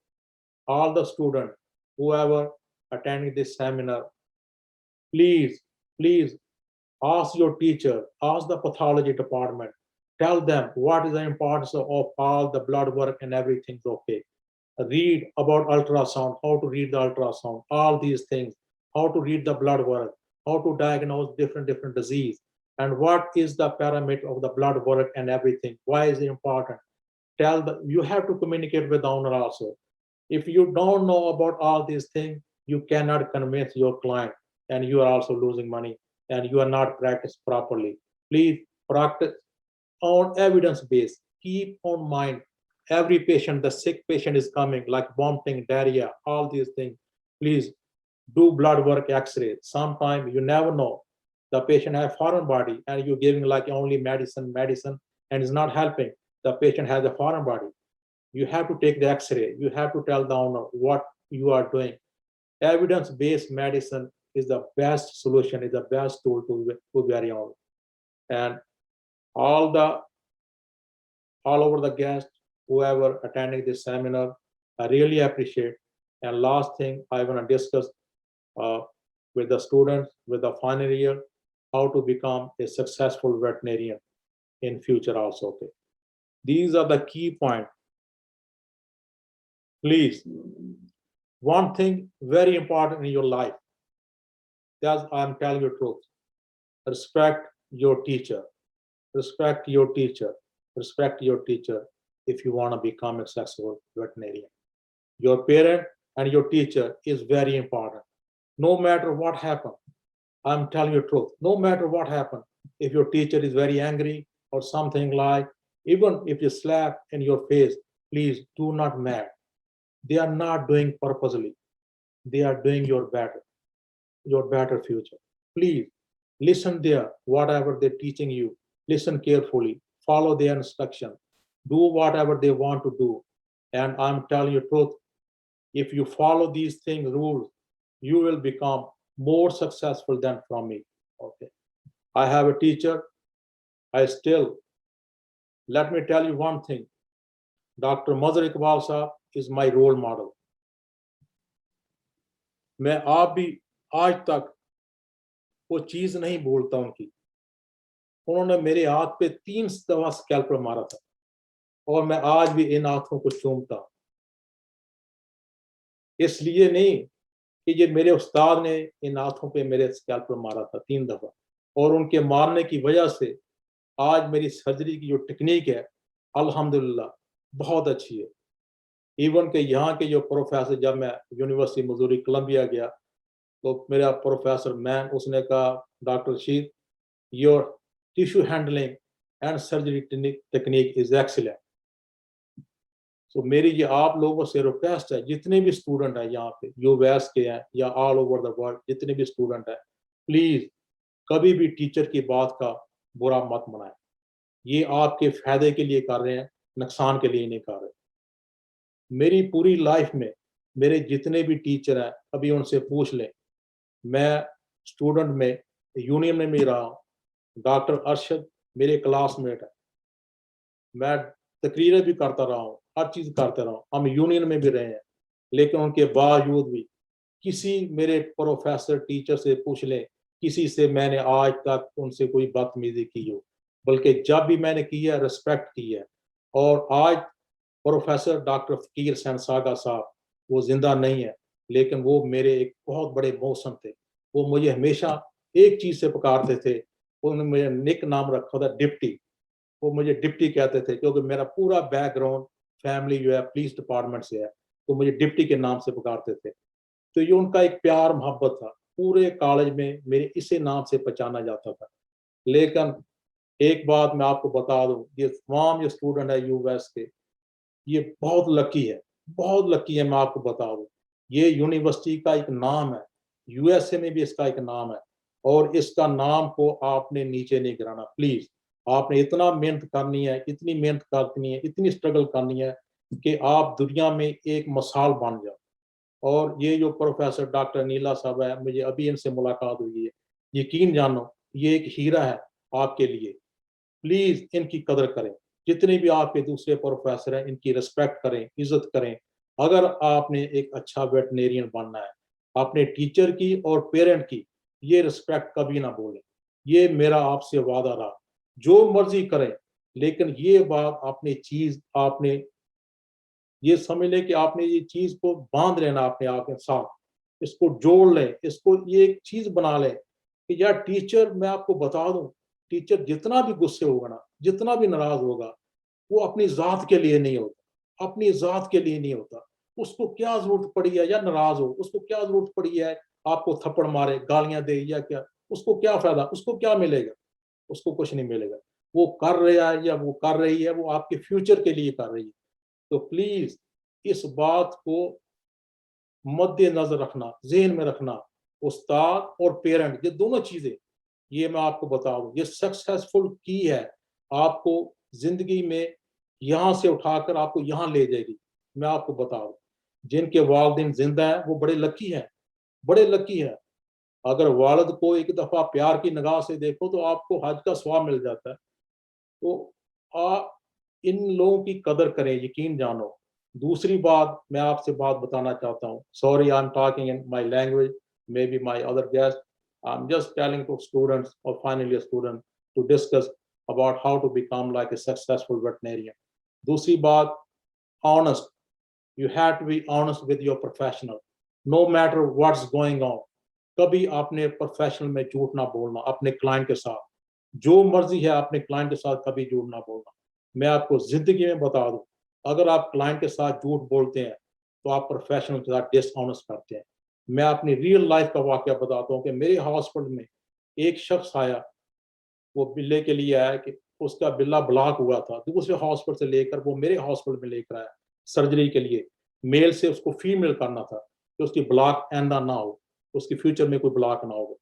all the students, whoever attending this seminar, please ask your teacher, ask the pathology department, tell them what is the importance of all the blood work and everything's okay. Read about ultrasound, how to read the ultrasound, all these things, how to read the blood work, how to diagnose different disease, and what is the parameter of the blood work and everything. Why is it important? You have to communicate with the owner also. If you don't know about all these things, you cannot convince your client, and you are also losing money, and you are not practiced properly. Please practice on evidence base. Keep on mind every patient, the sick patient is coming, like vomiting, diarrhea, all these things. Please do blood work, X-ray. Sometimes you never know. The patient has foreign body and you're giving like only medicine, and it's not helping. The patient has a foreign body. You have to take the X-ray. You have to tell the owner what you are doing. Evidence-based medicine is the best solution, is the best tool to very honest. And all over the guests, whoever attending this seminar, I really appreciate. And last thing I want to discuss with the students, with the final year, how to become a successful veterinarian in future also. Okay. These are the key points. Please, one thing very important in your life, that's I'm telling you the truth. Respect your teacher. Respect your teacher. Respect your teacher if you want to become a successful veterinarian. Your parent and your teacher is very important. No matter what happens, I'm telling you the truth. No matter what happens, if your teacher is very angry or something like, even if you slap in your face, please do not mad. They are not doing purposely. They are doing your better future. Please listen there, whatever they're teaching you, listen carefully, follow their instruction, do whatever they want to do. And I'm telling you the truth, if you follow these things, rules, you will become more successful than from me. Okay. I have a teacher. Let me tell you one thing. Dr. Mazhar Iqbal Sahab is my role model. मैं आप भी आज तक वो चीज नहीं भूलता उनकी. उन्होंने मेरे हाथ पे 3 दफा स्कैल्पल मारा था और मैं आज भी इन हाथों को चूमता. इसलिए नहीं कि ये मेरे उस्ताद ने इन हाथों पे मेरे स्कैल्पल मारा था 3 दफा, और उनके मारने की वजह से आज मेरी सर्जरी की जो टेक्निक है अल्हम्दुलिल्लाह बहुत अच्छी है. इवन के यहाँ के जो प्रोफेसर, जब मैं यूनिवर्सिटी मिजूरी कोलंबिया गया तो मेरा प्रोफेसर मैन, उसने कहा doctor Rashid, your tissue handling and surgery technique is excellent. So मेरी ये आप लोगों से रिक्वेस्ट है, जितने भी स्टूडेंट हैं यहाँ पे, यूएस के हैं या ऑल ओवर द वर्ल्ड, जितने भी स्टूडेंट हैं, प्लीज कभी भी टीचर की बात का बुरा मत मनाएं. ये आपके फायदे के लिए कर रहे हैं, नुकसान के लिए नहीं कर रहे. मेरी पूरी लाइफ में मेरे जितने भी टीचर हैं, अभी उनसे पूछ लें. मैं स्टूडेंट में यूनियन में भी रहा हूँ. डॉक्टर अरशद मेरे क्लासमेट है. मैं तकरीरें भी करता रहा हूँ, हर चीज़ करता रहा हूँ. हम यूनियन में भी रहे हैं, लेकिन उनके बावजूद भी किसी मेरे प्रोफेसर टीचर से पूछ लें, किसी से मैंने आज तक उनसे कोई बदतमीजी की हो, बल्कि जब भी मैंने किया रिस्पेक्ट की है. और आज प्रोफेसर डॉक्टर फकीर सागा साहब वो जिंदा नहीं है, लेकिन वो मेरे एक बहुत बड़े मौसम थे. वो मुझे हमेशा एक चीज़ से पुकारते थे, उन्होंने मेरा निक नाम रखा था डिप्टी. वो मुझे डिप्टी कहते थे, क्योंकि मेरा पूरा बैकग्राउंड फैमिली जो है पुलिस डिपार्टमेंट से है, तो मुझे डिप्टी के नाम से पुकारते थे। तो ये उनका एक प्यार मोहब्बत था, पूरे कॉलेज में मेरे इसी नाम से पहचाना जाता था। लेकिन एक बात मैं आपको बता दूं, ये तमाम जो स्टूडेंट है यूएस के, ये बहुत लकी है, बहुत लकी है। मैं आपको बता दूं, ये यूनिवर्सिटी का एक नाम है, यूएसए में भी इसका एक नाम है, और इसका नाम को आपने नीचे नहीं गिराना प्लीज। आपने इतना मेहनत करनी है, इतनी मेहनत करनी है, इतनी स्ट्रगल करनी है कि आप दुनिया में एक मिसाल बन जाओ। और ये जो प्रोफेसर डॉक्टर नीला साहब है, मुझे अभी इनसे मुलाकात हुई है, यकीन जानो ये एक हीरा है आपके लिए। प्लीज इनकी कदर करें, जितने भी आपके दूसरे प्रोफेसर हैं इनकी रिस्पेक्ट करें, इज्जत करें। अगर आपने एक अच्छा वेटनेरियन बनना है, अपने टीचर की और पेरेंट की ये रिस्पेक्ट कभी ना भूलें। ये मेरा आपसे वादा रहा, जो मर्जी करें, लेकिन ये बात अपनी चीज आपने ये समझ लें कि आपने ये चीज को बांध लेना अपने आप के साथ, इसको जोड़ लें, इसको ये एक चीज बना लें कि यार टीचर, मैं आपको बता दूं, टीचर जितना भी गुस्से होगा ना, जितना भी नाराज होगा, वो अपनी जात के लिए नहीं होता, अपनी जात के लिए नहीं होता। उसको क्या जरूरत पड़ी है या नाराज हो, उसको क्या जरूरत पड़ी है आपको थप्पड़ मारे, गालियां दे या क्या, उसको क्या फायदा, उसको क्या मिलेगा? उसको कुछ नहीं मिलेगा। वो कर रहा है या वो कर रही है, वो आपके फ्यूचर के लिए कर रही है। तो प्लीज इस बात को मद्देनजर रखना, जेहन में रखना। उस्ताद और पेरेंट, ये दोनों चीजें, ये मैं आपको बता दूं, ये सक्सेसफुल की है, आपको जिंदगी में यहां से उठाकर आपको यहां ले जाएगी। मैं आपको बता दूं, जिनके वालिदैन जिंदा है वो बड़े लकी हैं, बड़े लकी है। अगर वालिद को एक दफा प्यार की निगाह से देखो तो आपको हज का सवाब मिल जाता है। तो आप इन लोगों की कदर करें, यकीन जानो। दूसरी बात मैं आपसे बात बताना चाहता हूँ, sorry I am talking in my language, maybe my other guest, I am just telling to students और final year student to discuss about how to become like a successful veterinarian. दूसरी बात, honest, you have to be honest with your professional, no matter what's going on. कभी आपने professional में झूठ ना बोलना अपने क्लाइंट के साथ, जो मर्जी है अपने क्लाइंट के साथ कभी झूठ ना बोलना। मैं आपको जिंदगी में बता दूं, अगर आप क्लाइंट के साथ झूठ बोलते हैं तो आप प्रोफेशनल के साथ डिसऑनेस्ट करते हैं। मैं अपनी रियल लाइफ का वाकया बताता हूँ कि मेरे हॉस्पिटल में एक शख्स आया, वो बिल्ले के लिए आया कि उसका बिल्ला ब्लॉक हुआ था, दूसरे हॉस्पिटल से लेकर वो मेरे हॉस्पिटल में लेकर आया सर्जरी के लिए। मेल से उसको फीमेल करना था कि उसकी ब्लॉक आंदा ना हो, उसकी फ्यूचर में कोई ब्लॉक ना हो।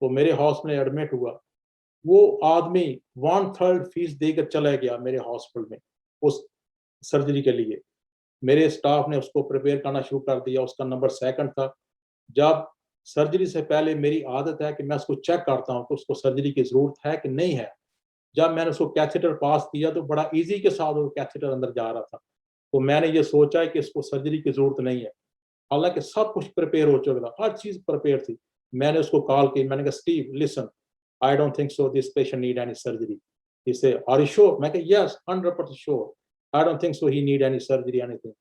वो मेरे हॉस्पिटल में एडमिट हुआ। वो आदमी 1/3 फीस देकर चला गया मेरे हॉस्पिटल में उस सर्जरी के लिए। मेरे स्टाफ ने उसको प्रिपेयर करना शुरू कर दिया, उसका नंबर 2nd था। जब सर्जरी से पहले मेरी आदत है कि मैं उसको चेक करता हूँ कि उसको सर्जरी की जरूरत है कि नहीं है। जब मैंने उसको कैथेटर पास किया तो बड़ा इजी के साथ वो कैथेटर अंदर जा रहा था। तो मैंने ये सोचा है कि इसको सर्जरी की जरूरत नहीं है, हालांकि सब कुछ प्रिपेयर हो चुका था, हर चीज प्रिपेयर थी। मैंने उसको कॉल की, मैंने कहा Steve listen, I don't think so this patient need any surgery. He said, are you sure? मैं कहा yes, 100% sure. I don't think so he need any surgery anything.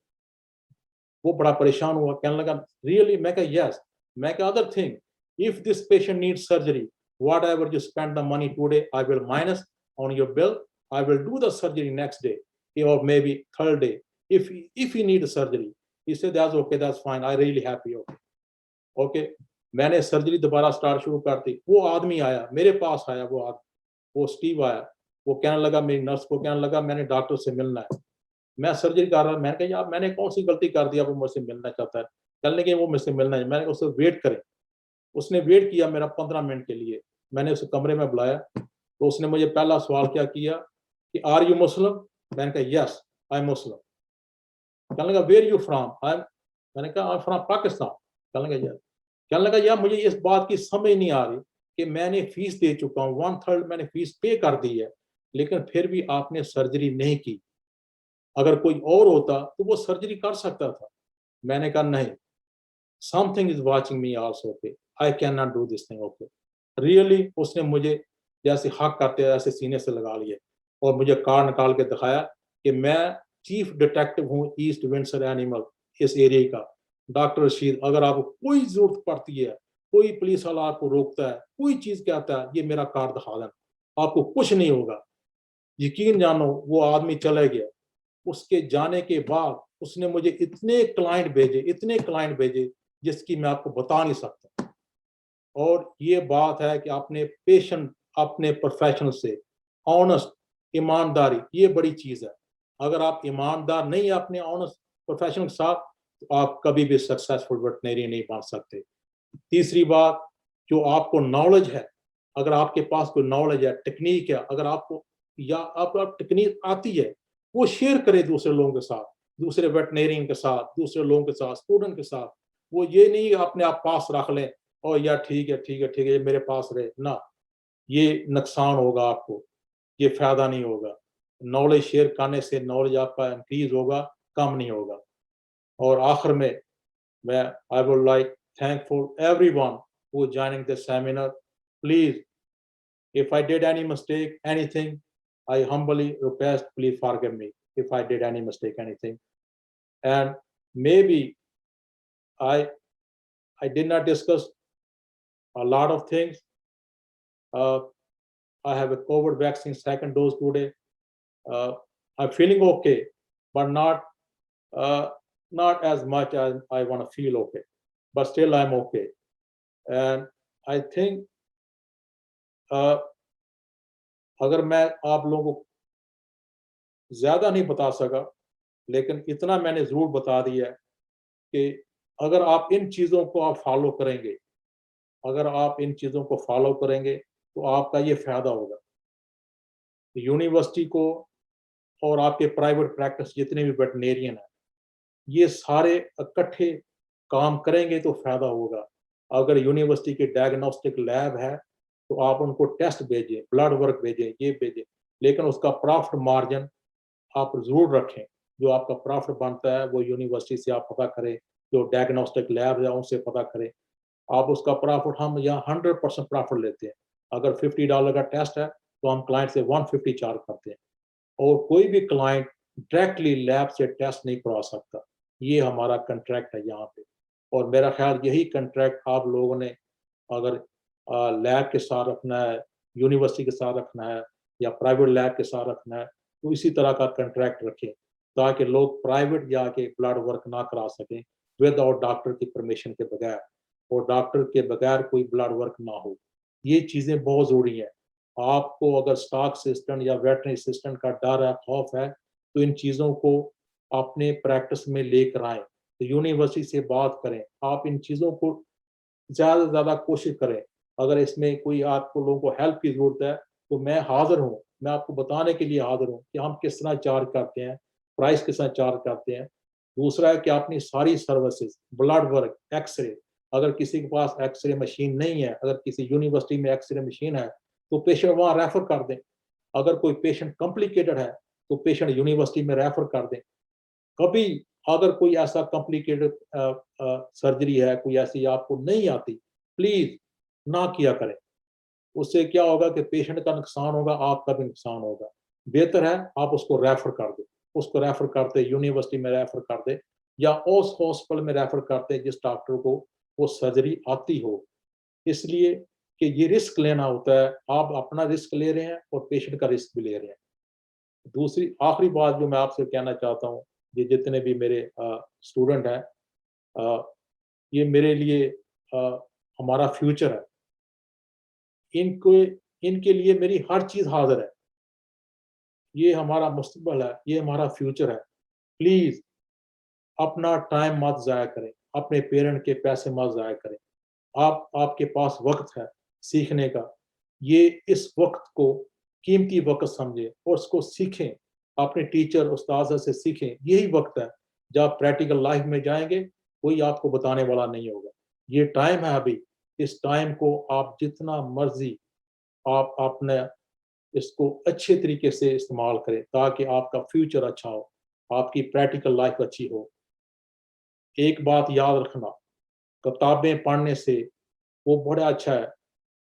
वो बड़ा परेशान हुआ, कहने लगा really? मैं कहा yes. मैं कहा other thing, if this patient needs surgery, whatever you spend the money today, I will minus on your bill. I will do the surgery next day or maybe 3rd day if you need surgery. He said that's okay, that's fine. I really happy. Okay. मैंने surgery दोबारा start शुरू कर दी। वो आदमी आया मेरे पास, आया वो स्टीव आया। वो कहने लगा, मेरी नर्स को कहने लगा मैंने डॉक्टर से मिलना है, मैं सर्जरी कर रहा। मैंने कहा यार मैंने कौन सी गलती कर दिया वो मुझसे मिलना चाहता है? कहने लगे वो मुझसे मिलना है। मैंने उससे वेट करें। उसने वेट किया मेरा 15 मिनट के लिए। मैंने उसे कमरे में बुलाया तो उसने मुझे पहला सवाल क्या किया कि आर यू मुस्लिम? मैंने कहा यस आई एम मुस्लिम। कहने लगा वेयर यू फ्रॉम? मैंने कहा आई एम फ्रॉम पाकिस्तान। कहने लगा यार, कहने लगा यार मुझे इस बात की समझ नहीं आ रही कि मैंने फीस दे चुका हूँ, 1/3 मैंने फीस पे कर दी है, लेकिन फिर भी आपने सर्जरी नहीं की। अगर कोई और होता तो वो सर्जरी कर सकता था। मैंने कहा नहीं, something is watching me also, okay, I can not do this thing, okay really. उसने मुझे जैसे हक करते ऐसे सीने से लगा लिए और मुझे कार्ड निकाल के दिखाया कि मैं चीफ डिटेक्टिव हूँ ईस्ट विंडसर एनिमल इस एरिया का, डॉक्टर रशीद। अगर आपको कोई जरूरत पड़ती है, कोई पुलिस वाला आपको रोकता है, कोई चीज कहता है, ये मेरा कार्ड दिखा देना, आपको कुछ नहीं होगा। यकीन जानो वो आदमी चला गया, उसके जाने के बाद उसने मुझे इतने क्लाइंट भेजे जिसकी मैं आपको बता नहीं सकता। और ये बात है कि अपने पेशेंट, अपने प्रोफेशन से ऑनेस्ट, ईमानदारी, ये बड़ी चीज है। अगर आप ईमानदार नहीं है अपने ऑनेस्ट प्रोफेशन के साथ, तो आप कभी भी सक्सेसफुल वेटनरी नहीं बन सकते। तीसरी बात, जो आपको नॉलेज है, अगर आपके पास कोई नॉलेज है, टेक्निक है, अगर आपको या आपको टेक्निक आती है, वो शेयर करें दूसरे लोगों के साथ, दूसरे वेटनेरियन के साथ, दूसरे लोगों के साथ, स्टूडेंट के साथ। वो ये नहीं अपने आप पास रख लें और यार ठीक है ये मेरे पास रहे ना, ये नुकसान होगा आपको, ये फायदा नहीं होगा। नॉलेज शेयर करने से नॉलेज आपका इंक्रीज होगा, कम नहीं होगा। और आखिर में मैं I would like thankful everyone who joining the seminar. Please, if I did any mistake, anything, I humbly request, please forgive me if I did any mistake, anything. And maybe I did not discuss a lot of things. I have a COVID vaccine second dose today. I'm feeling okay, but not as much as I want to feel okay. But still, I'm okay. And I think अगर मैं आप लोगों को ज्यादा नहीं बता सका, लेकिन इतना मैंने जरूर बता दिया है कि अगर आप इन चीजों को आप फॉलो करेंगे, अगर आप इन चीजों को फॉलो करेंगे तो आपका ये फायदा होगा। यूनिवर्सिटी को और आपके प्राइवेट प्रैक्टिस जितने भी वेटनेरियन हैं, ये सारे इकट्ठे काम करेंगे तो फायदा होगा। अगर यूनिवर्सिटी के डायग्नोस्टिक लैब है तो आप उनको टेस्ट भेजें, ब्लड वर्क भेजें, ये भेजें, लेकिन उसका प्रॉफिट मार्जिन आप जरूर रखें। जो आपका प्रॉफिट बनता है वो यूनिवर्सिटी से आप पता करें, जो डायग्नोस्टिक लैब है उनसे पता करें। आप उसका प्रॉफिट, हम यहाँ 100% प्रॉफिट लेते हैं। अगर $50 का टेस्ट है तो हम क्लाइंट से 150 चार्ज करते हैं, और कोई भी क्लाइंट डायरेक्टली लैब से टेस्ट नहीं करवा सकता। ये हमारा कंट्रैक्ट है यहाँ पे, और मेरा ख्याल यही कंट्रैक्ट आप लोगों ने अगर लैब के साथ रखना है, यूनिवर्सिटी के साथ रखना है, या प्राइवेट लैब के साथ रखना है, तो इसी तरह का कंट्रैक्ट रखें, ताकि लोग प्राइवेट जाके ब्लड वर्क ना करा सकें विदाउट डॉक्टर की परमिशन के बगैर, और डॉक्टर के बगैर कोई ब्लड वर्क ना हो। ये चीज़ें बहुत ज़रूरी हैं। आपको अगर स्टॉक असिस्टेंट या वेटरनरी असिस्टेंट का डर है, खौफ है, तो इन चीज़ों को अपने प्रैक्टिस में लेकर आएँ। तो यूनिवर्सिटी से बात करें, आप इन चीज़ों को ज़्यादा से ज़्यादा कोशिश करें। अगर इसमें कोई आपको लोगों को हेल्प की ज़रूरत है तो मैं हाज़िर हूँ, मैं आपको बताने के लिए हाज़िर हूँ कि हम किस तरह चार्ज करते हैं, प्राइस किस तरह चार्ज करते हैं। दूसरा है कि अपनी सारी सर्विसेज, ब्लड वर्क, एक्सरे, अगर किसी के पास एक्सरे मशीन नहीं है, अगर किसी यूनिवर्सिटी में एक्सरे मशीन है तो पेशेंट वहाँ रेफर कर दें। अगर कोई पेशेंट कॉम्प्लिकेटेड है तो पेशेंट यूनिवर्सिटी में रेफर कर दें। कभी अगर कोई ऐसा कॉम्प्लिकेटेड सर्जरी है, कोई ऐसी आपको नहीं आती, प्लीज ना किया करें। उससे क्या होगा कि पेशेंट का नुकसान होगा, आपका भी नुकसान होगा। बेहतर है आप उसको रेफर कर दें, उसको रेफर करते यूनिवर्सिटी में रेफर कर दे, या उस हॉस्पिटल में रेफर करते जिस डॉक्टर को वो सर्जरी आती हो। इसलिए कि ये रिस्क लेना होता है, आप अपना रिस्क ले रहे हैं और पेशेंट का रिस्क भी ले रहे हैं। दूसरी आखिरी बात जो मैं आपसे कहना चाहता हूँ, ये जितने भी मेरे स्टूडेंट हैं, ये मेरे लिए हमारा फ्यूचर है। इनको इनके लिए मेरी हर चीज़ हाजिर है। ये हमारा मुस्तकबिल है, ये हमारा फ्यूचर है। प्लीज़ अपना टाइम मत ज़ाया करें, अपने पेरेंट के पैसे मत ज़ाया करें। आपके पास वक्त है सीखने का, ये इस वक्त को कीमती वक्त समझें और उसको सीखें, अपने टीचर उस्ताद से सीखें। यही वक्त है जब प्रैक्टिकल लाइफ में जाएंगे, कोई आपको बताने वाला नहीं होगा। ये टाइम है अभी, इस टाइम को आप जितना मर्जी आप अपने इसको अच्छे तरीके से इस्तेमाल करें, ताकि आपका फ्यूचर अच्छा हो, आपकी प्रैक्टिकल लाइफ अच्छी हो। एक बात याद रखना, किताबें पढ़ने से वो बड़ा अच्छा है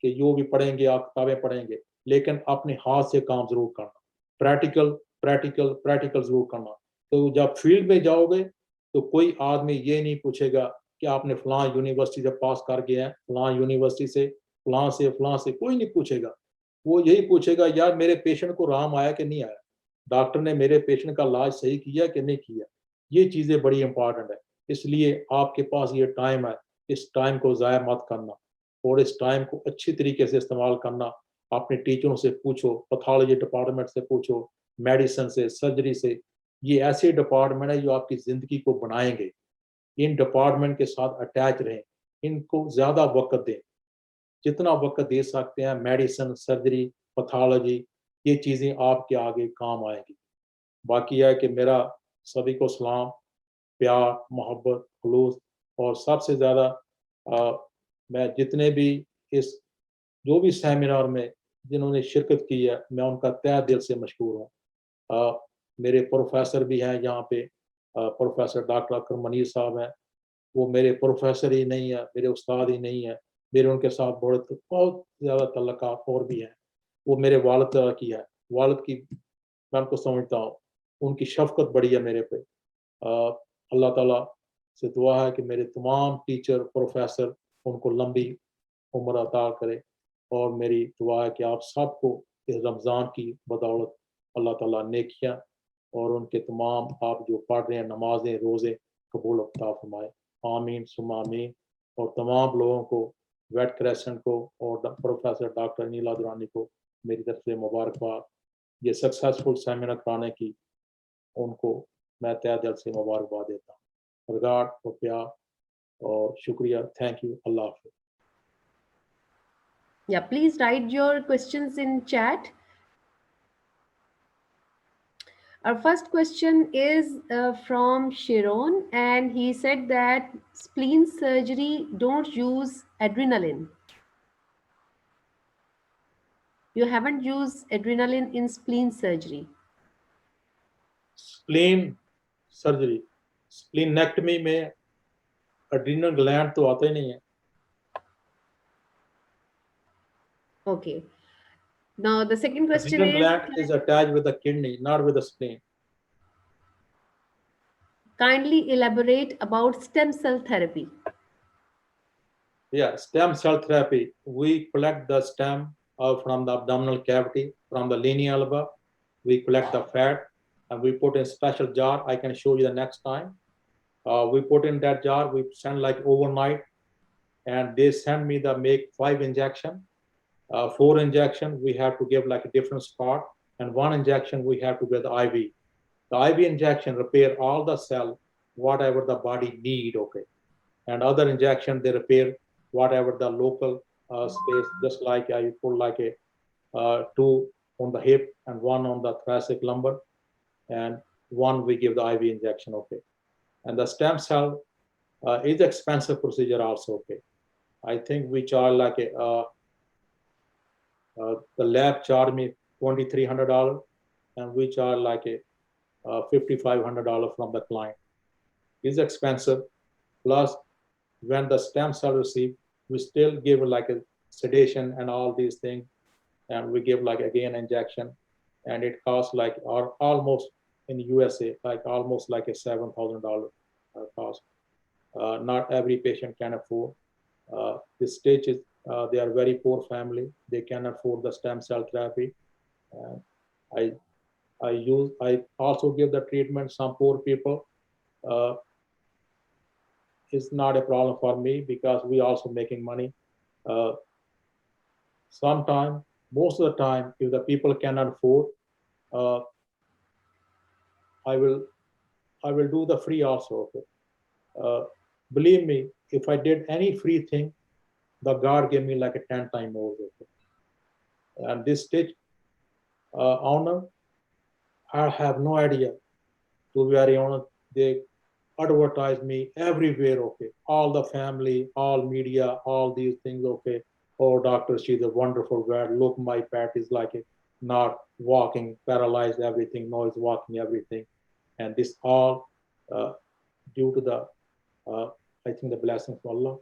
कि जो भी पढ़ेंगे आप किताबें पढ़ेंगे, लेकिन अपने हाथ से काम जरूर करना, प्रैक्टिकल प्रैक्टिकल प्रैक्टिकल जरूर करना। तो जब फील्ड में जाओगे तो कोई आदमी ये नहीं पूछेगा कि आपने फलां यूनिवर्सिटी से पास कर गए हैं, फलां यूनिवर्सिटी से, फलां से कोई नहीं पूछेगा। वो यही पूछेगा यार मेरे पेशेंट को आराम आया कि नहीं आया, डॉक्टर ने मेरे पेशेंट का इलाज सही किया कि नहीं किया। ये चीज़ें बड़ी इंपॉर्टेंट है। इसलिए आपके पास ये टाइम है, इस टाइम को ज़ाया मत करना और इस टाइम को अच्छी तरीके से इस्तेमाल करना। अपने टीचरों से पूछो, पैथोलॉजी डिपार्टमेंट से पूछो, मेडिसिन से, सर्जरी से। ये ऐसे डिपार्टमेंट है जो आपकी ज़िंदगी को बनाएंगे। इन डिपार्टमेंट के साथ अटैच रहें, इनको ज़्यादा वक्त दें, जितना वक्त दे सकते हैं। मेडिसिन, सर्जरी, पैथोलॉजी, ये चीज़ें आपके आगे काम आएंगी। बाकी है कि मेरा सभी को सलाम, प्यार, मोहब्बत, खुलूस और सबसे ज़्यादा मैं जितने भी इस जो भी सेमिनार में जिन्होंने शिरकत की है, मैं उनका तहे दिल से मशकूर हूँ। मेरे प्रोफेसर भी हैं यहाँ पे, प्रोफेसर डॉक्टर अकरम मनीर साहब हैं। वो मेरे प्रोफेसर ही नहीं है, मेरे उस्ताद ही नहीं है, मेरे उनके साथ बहुत ज़्यादा तल्लुकात और भी हैं। वो मेरे वालिद की है, वालिद की मैं उनको समझता हूँ, उनकी शफ़क़त बड़ी है मेरे पे। अल्लाह ताला से दुआ है कि मेरे तमाम टीचर, प्रोफेसर उनको लंबी उम्र अता करे और मेरी दुआ है कि आप सबको इस रमज़ान की बदौलत अल्लाह ताला नेकियां और उनके तमाम आप जो पढ़ रहे हैं नमाजें, रोज़े कबूल अता फरमाए। आमीन सुम्मा आमीन। और तमाम लोगों को, वेट क्रेसेंट को और प्रोफेसर डॉक्टर नीला दुरानी को मेरी तरफ से मुबारकबाद। ये सक्सेसफुल सेमिनार कराने की उनको मैं तहे दिल से मुबारकबाद देता हूँ। रिगार्ड और प्यार और शुक्रिया। Thank you. अल्लाह हाफ़िज़। Yeah, please write your questions in chat. Our first question is from Sharon, and he said that spleen surgery don't use adrenaline. You haven't used adrenaline in spleen surgery. Spleen surgery, splenectomy में adrenal gland तो आता ही नहीं है। Okay. Now the second question Adrenal is, gland is attached with the kidney, not with the spleen. kindly elaborate about stem cell therapy. Yeah, stem cell therapy. We collect the stem from the abdominal cavity, from the linea alba. We collect the fat and we put in a special jar. I can show you the next time. We put in that jar, we send like overnight, and they send me the make 5 injection. 4 injection we have to give like a different spot, and 1 injection we have to give the IV. The IV injection repair all the cell, whatever the body need, okay. And other injection, they repair whatever the local space, just like I put like a 2 on the hip and 1 on the thoracic lumbar, and 1 we give the IV injection, okay. And the stem cell is expensive procedure also, okay. I think we charge like a, the lab charge me $2,300, and we charge like a $5,500 from the client. It's expensive. Plus, when the stem cell receive, we still give like a sedation and all these things, and we give like again injection, and it costs like almost in USA like almost like a $7,000 cost. Not every patient can afford. This stage is they are very poor family. They can afford the stem cell therapy. I also give the treatment some poor people. It's not a problem for me because we also making money. Sometimes, most of the time, if the people cannot afford, I will do the free also. Okay? Believe me, if I did any free thing, the God gave me like a 10 times more. Okay? And this stitch owner, I have no idea. To be very honest, they advertise me everywhere. Okay, all the family, all media, all these things. Okay, oh doctor, she's a wonderful vet. Look, my pet is like a not walking, paralyzed, everything. No, it's walking, everything. And this all due to the I think the blessing of Allah.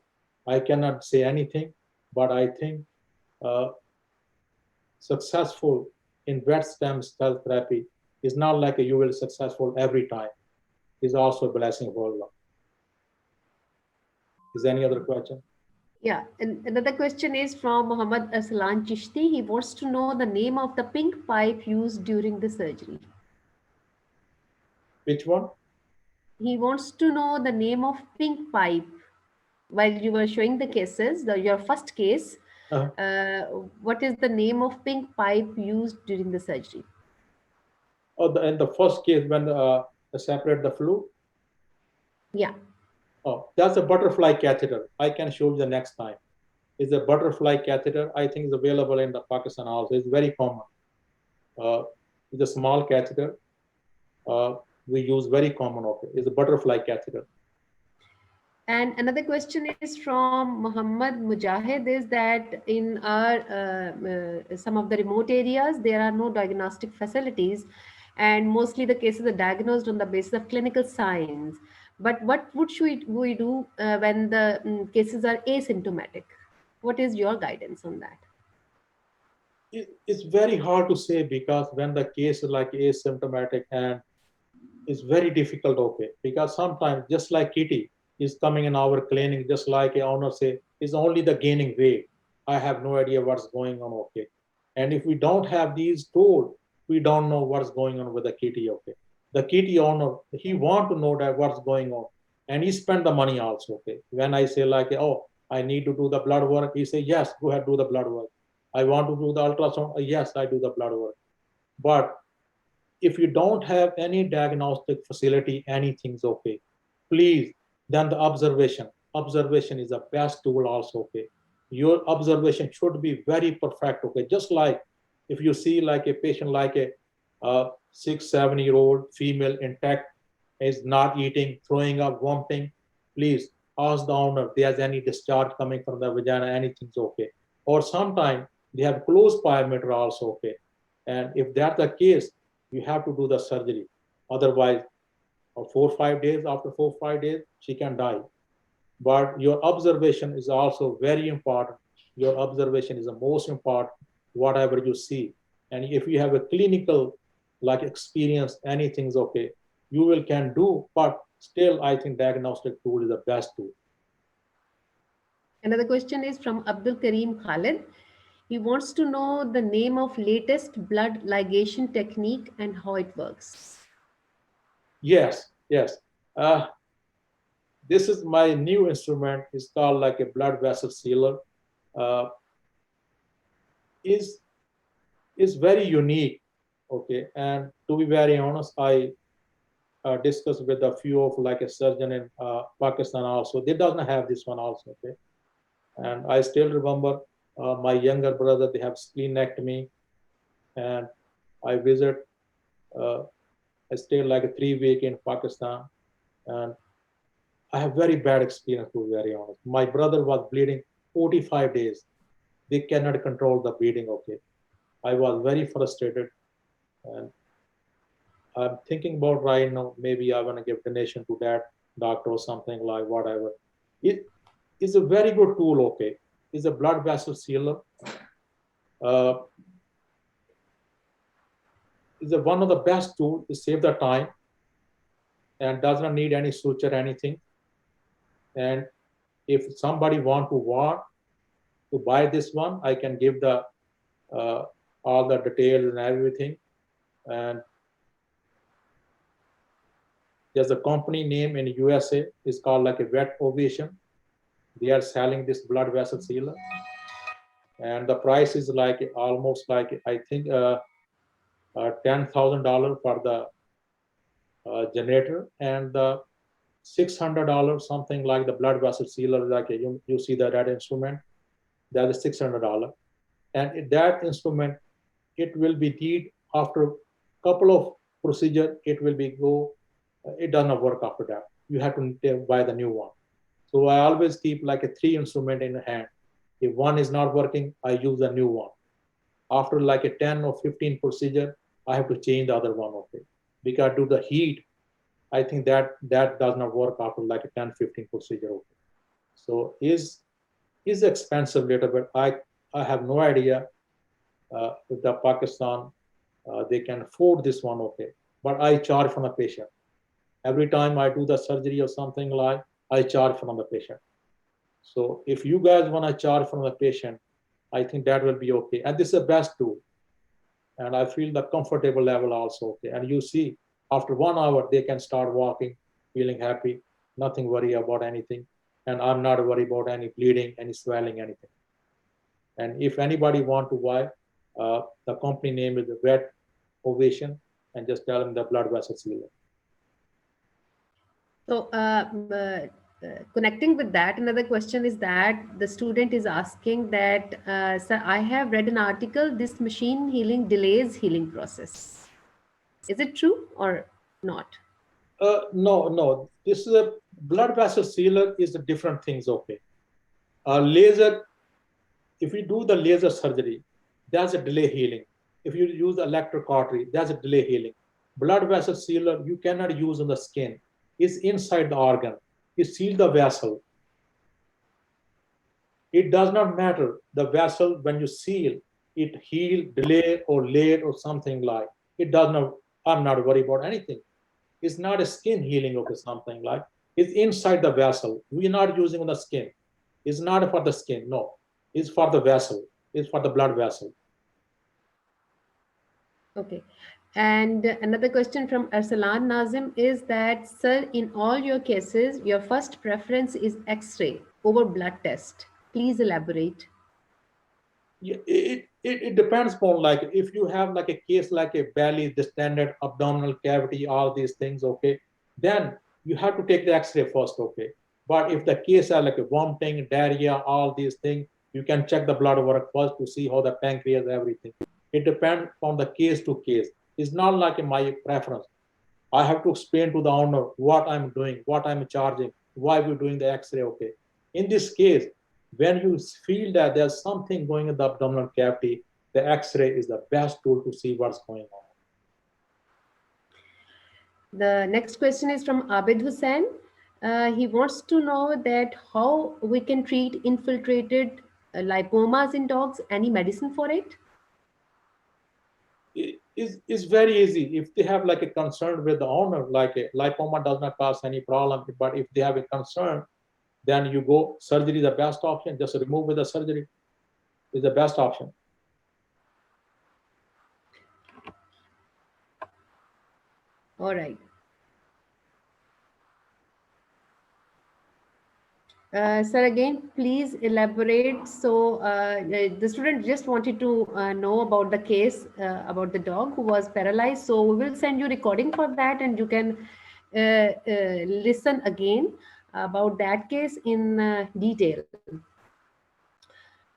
I cannot say anything, but I think successful in vet stem cell therapy is not like you will successful every time. Is also a blessing of Allah. Is there any other question? Yeah, and another question is from Muhammad Aslan Chishti. He wants to know the name of the pink pipe used during the surgery. Which one? He wants to know the name of pink pipe. While you were showing the cases, your first case, Uh, what is the name of pink pipe used during the surgery? in the first case when separate the fluid. Yeah. Oh, that's a butterfly catheter. I can show you the next time. It's a butterfly catheter. I think it's available in the Pakistan also. It's very common. Uh, it's a small catheter. We use very common. Okay, it's a butterfly catheter. And another question is from Muhammad Mujahid is that in our some of the remote areas, there are no diagnostic facilities and mostly the cases are diagnosed on the basis of clinical signs. But what would we do when the cases are asymptomatic? What is your guidance on that? It's very hard to say because when the case is like asymptomatic and it's very difficult, okay, because sometimes just like Kitty is coming in our clinic, just like a owner say, is only the gaining weight. I have no idea what's going on, okay. And if we don't have these tools, we don't know what's going on with the Kitty, okay. The Kitty owner, he want to know that what's going on, and he spend the money also, okay. When I say like, oh, I need to do the blood work, he say yes, go ahead, do the blood work. I want to do the ultrasound, yes, I do the blood work. But if you don't have any diagnostic facility, anything's okay. Please, then the observation. Observation is the best tool also, okay. Your observation should be very perfect, okay. Just like if you see like a patient like a 6, 7 year old female intact is not eating, throwing up, vomiting, please ask the owner if there's any discharge coming from the vagina, anything's okay. Or sometimes they have closed pyometer also, okay. And if that's the case, you have to do the surgery. Otherwise, 4 or 5 days, after 4 or 5 days, she can die. But your observation is also very important. Your observation is the most important, whatever you see. And if you have a clinical like experience, anything's okay. You will can do, but still I think diagnostic tool is the best tool. Another question is from Abdul Karim Khalid. He wants to know the name of latest blood ligation technique and how it works. Yes, yes. This is my new instrument. It's called like a blood vessel sealer. Uh, is very unique. Okay, and to be very honest, I discussed with a few of like a surgeon in Pakistan also. They doesn't have this one also. Okay, and I still remember my younger brother. They have splenectomy, and I visit. I stayed like a 3 week in Pakistan, and I have very bad experience, to be very honest. My brother was bleeding 45 days. They cannot control the bleeding, okay. I was very frustrated, and I'm thinking about right now, maybe I want to give donation to that doctor or something like whatever. It is a very good tool, okay. It's a blood vessel sealer. Uh, it's one of the best tools to save the time and does not need any suture, anything. And if somebody want to buy this one, I can give the all the details and everything. And there's a company name in USA. It's called like a Vet Ovation. They are selling this blood vessel sealer, and the price is like almost like I think $10,000 for the generator, and the $600 something like the blood vessel sealer. Like you see the red instrument, that is $600, and that instrument it will be need after a couple of procedure. It will be go. It does not work after that. You have to buy the new one. So I always keep like a 3 instrument in hand. If one is not working, I use a new one. After like a 10 or 15 procedure, I have to change the other one. Okay, because due to the heat, I think that does not work after like a 10, 15 procedure. Okay, so is expensive little bit. I have no idea if the Pakistan they can afford this one. Okay, but I charge from the patient. Every time I do the surgery or something like, I charge from the patient. So if you guys want to charge from the patient, I think that will be okay. And this is the best tool. And I feel the comfortable level also okay. And you see, after 1 hour, they can start walking, feeling happy, nothing worry about anything. And I'm not worried about any bleeding, any swelling, anything. And if anybody want to buy, the company name is Vet Ovation, and just tell them the blood vessel sealer. So, connecting with that, another question is that the student is asking that, sir, I have read an article, this machine healing delays healing process. Is it true or not? No. This is a blood vessel sealer is a different things. Okay. Laser. If you do the laser surgery, there's a delay healing. If you use electrocautery, there's a delay healing. Blood vessel sealer you cannot use on the skin. It's inside the organ. You seal the vessel. It does not matter the vessel when you seal it, heal, delay, or late, or something like. It does not. I'm not worried about anything. It's not a skin healing or something like. It's inside the vessel. We're not using on the skin. It's not for the skin. No, it's for the vessel. It's for the blood vessel. Okay. And another question from Arsalan Nazim is that, sir, in all your cases, your first preference is X-ray over blood test. Please elaborate. Yeah, it depends upon, like, if you have like a case like a belly, distended abdominal cavity, all these things, okay, then you have to take the X-ray first, okay. But if the case are like a vomiting, diarrhea, all these things, you can check the blood work first to see how the pancreas, everything. It depends on the case to case. It's not like my preference. I have to explain to the owner what I'm doing, what I'm charging, why we're doing the X-ray, okay. In this case, when you feel that there's something going in the abdominal cavity, the X-ray is the best tool to see what's going on. The next question is from Abid Hussain. He wants to know that how we can treat infiltrated lipomas in dogs. Any medicine for it? It's very easy. If they have like a concern with the owner, like a lipoma does not cause any problem, but if they have a concern, then you go, surgery is the best option. Just remove with the surgery is the best option. All right. Sir, again, please elaborate. So the student just wanted to know about the case about the dog who was paralyzed. So we will send you recording for that, and you can listen again about that case in detail.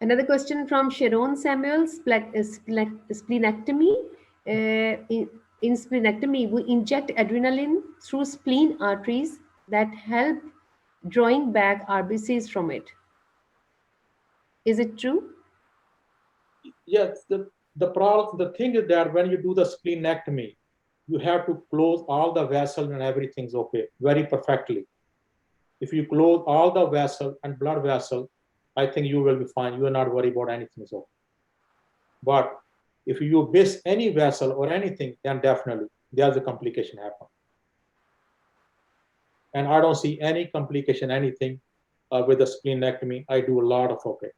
Another question from Sharon Samuels, splenectomy. In splenectomy, we inject adrenaline through spleen arteries that help drawing back RBCs from it. Is it true? Yes, the thing is that when you do the splenectomy, you have to close all the vessels and everything's okay, very perfectly. If you close all the vessel and blood vessel, I think you will be fine. You are not worried about anything. So, but if you miss any vessel or anything, then definitely there's a complication happen. And I don't see any complication, anything with the splenectomy. I do a lot of okay.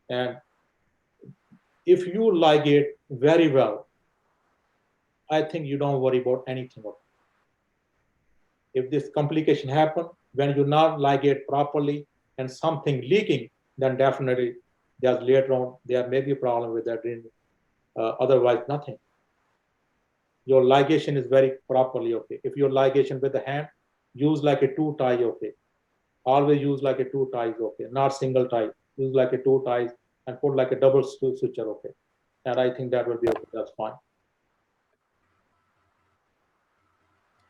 And if you ligate very well, I think you don't worry about anything. If this complication happen, when you not ligate properly and something leaking, then definitely there's later on, there may be a problem with that adrenaline. Otherwise, nothing. Your ligation is very properly okay. If your ligation with the hand, use like a 2 tie, okay. Always use like a 2 ties, okay. Not single tie. Use like a 2 ties and put like a double suture, okay. And I think that will be okay. That's fine.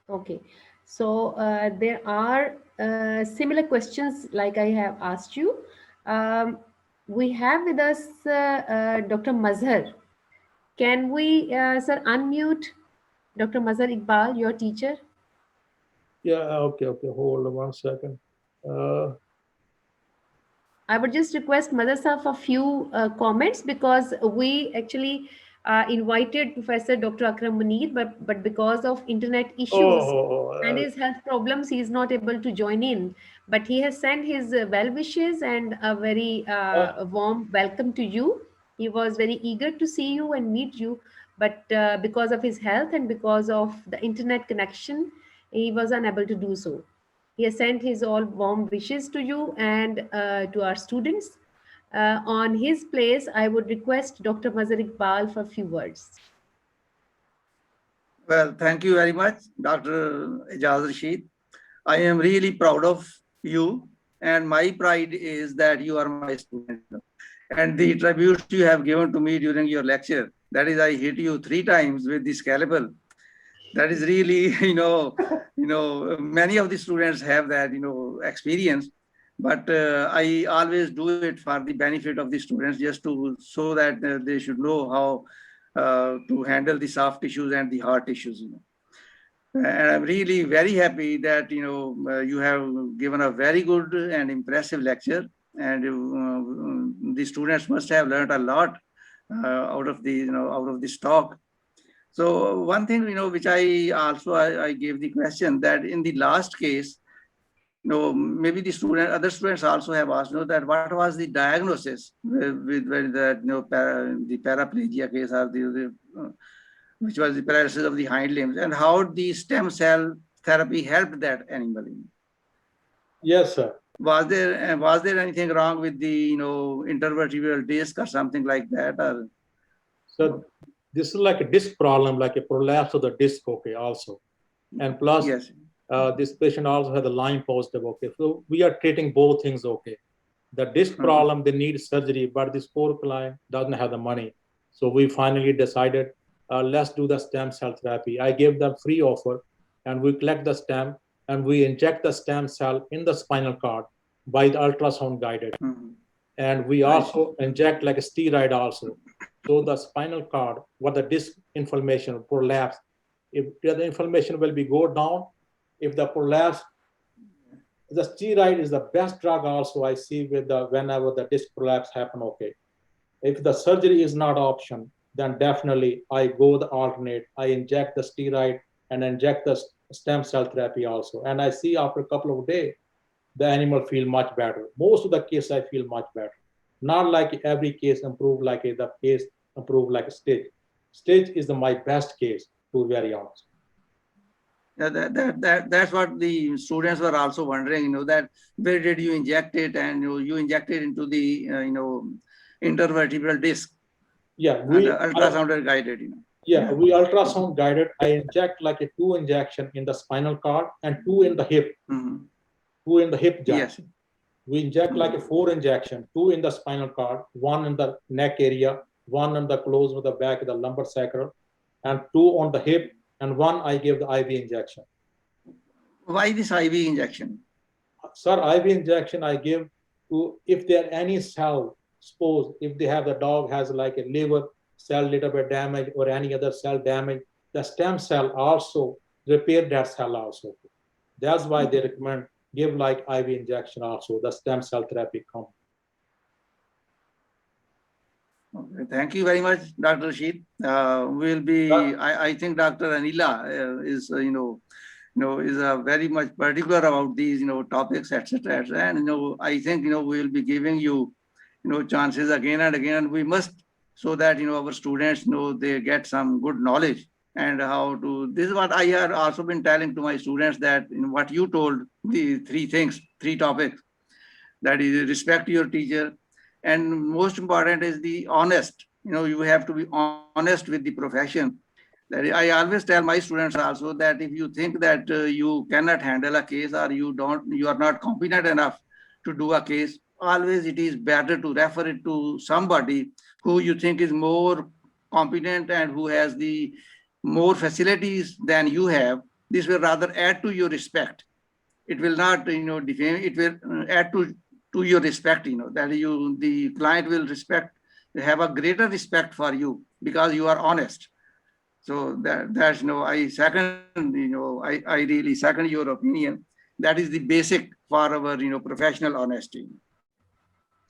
Okay. So there are similar questions like I have asked you. We have with us Dr. Mazhar. Can we, sir, unmute Dr. Mazhar Iqbal, your teacher? Yeah, okay. Hold on 1 second. I would just request Mazhar sir for a few comments, because we actually invited Professor Dr. Akram Munir, but because of internet issues and his health problems, he is not able to join in. But he has sent his well wishes and a very warm welcome to you. He was very eager to see you and meet you, but because of his health and because of the internet connection, he was unable to do so. He has sent his all warm wishes to you and to our students. On his place, I would request Dr. Mazhar Iqbal for a few words. Well, thank you very much, Dr. Ijaz Rashid. I am really proud of you, and my pride is that you are my student. And the tributes you have given to me during your lecture, that is, I hit you 3 times with the scalpel. That is really, many of the students have that, experience. But I always do it for the benefit of the students, just to so that they should know how to handle the soft tissues and the hard tissues. And I'm really very happy that you have given a very good and impressive lecture, and the students must have learned a lot out of this talk. So one thing which I gave the question that in the last case, maybe other students also have asked, that what was the diagnosis with the paraplegia case, or which was the paralysis of the hind limbs, and how the stem cell therapy helped that animal? Yes, sir. Was there anything wrong with the intervertebral disc or something like that? Or So this is like a disc problem, like a prolapse of the disc, okay, also. And plus, yes. This patient also had a Lyme positive, okay. So we are treating both things, okay. The disc problem, they need surgery, but this poor client doesn't have the money. So we finally decided, let's do the stem cell therapy. I gave them free offer, and we collect the stem, and we inject the stem cell in the spinal cord by the ultrasound guided. And we also inject like a steroid also. So the spinal cord, what the disc inflammation, prolapse, if the inflammation will be go down, if the prolapse, the steroid is the best drug also I see with whenever the disc prolapse happen, okay. If the surgery is not option, then definitely I go the alternate. I inject the steroid and inject the stem cell therapy also. And I see after a couple of days, the animal feel much better. Most of the case I feel much better. Not like every case improve like the case improve like a stage. Stage is my best case, to be very honest. That's what the students were also wondering, that where did you inject it, and you injected into the intervertebral disc. Yeah, we ultrasound guided. Yeah, we ultrasound guided. I inject like a 2 injection in the spinal cord and 2 in the hip. 2 in the hip joint. Yes. We inject like a 4 injection, 2 in the spinal cord, 1 in the neck area, 1 in the close of the back of the lumbar sacral, and 2 on the hip, and 1 I gave the IV injection. Why this IV injection? Sir, IV injection I give to, if there are any cell, suppose if they have, the dog has like a liver cell little bit damage or any other cell damage, the stem cell also repair that cell also. That's why they recommend give like IV injection also, the stem cell therapy come. Okay, thank you very much, Dr. Rashid. We'll be. I think Dr. Anila is is very much particular about these topics, etc. And I think we'll be giving you chances again and again, and we must, so that our students they get some good knowledge and how to. This is what I have also been telling to my students, that what you told, the 3 things, 3 topics, that is respect your teacher. And most important is the honest. You have to be honest with the profession. That I always tell my students also that if you think that you cannot handle a case, or you are not competent enough to do a case, always it is better to refer it to somebody who you think is more competent and who has the more facilities than you have. This will rather add to your respect. It will not defame. It will add to your respect, that the client will have a greater respect for you because you are honest. So that's I second, I really second your opinion. That is the basic for our professional honesty.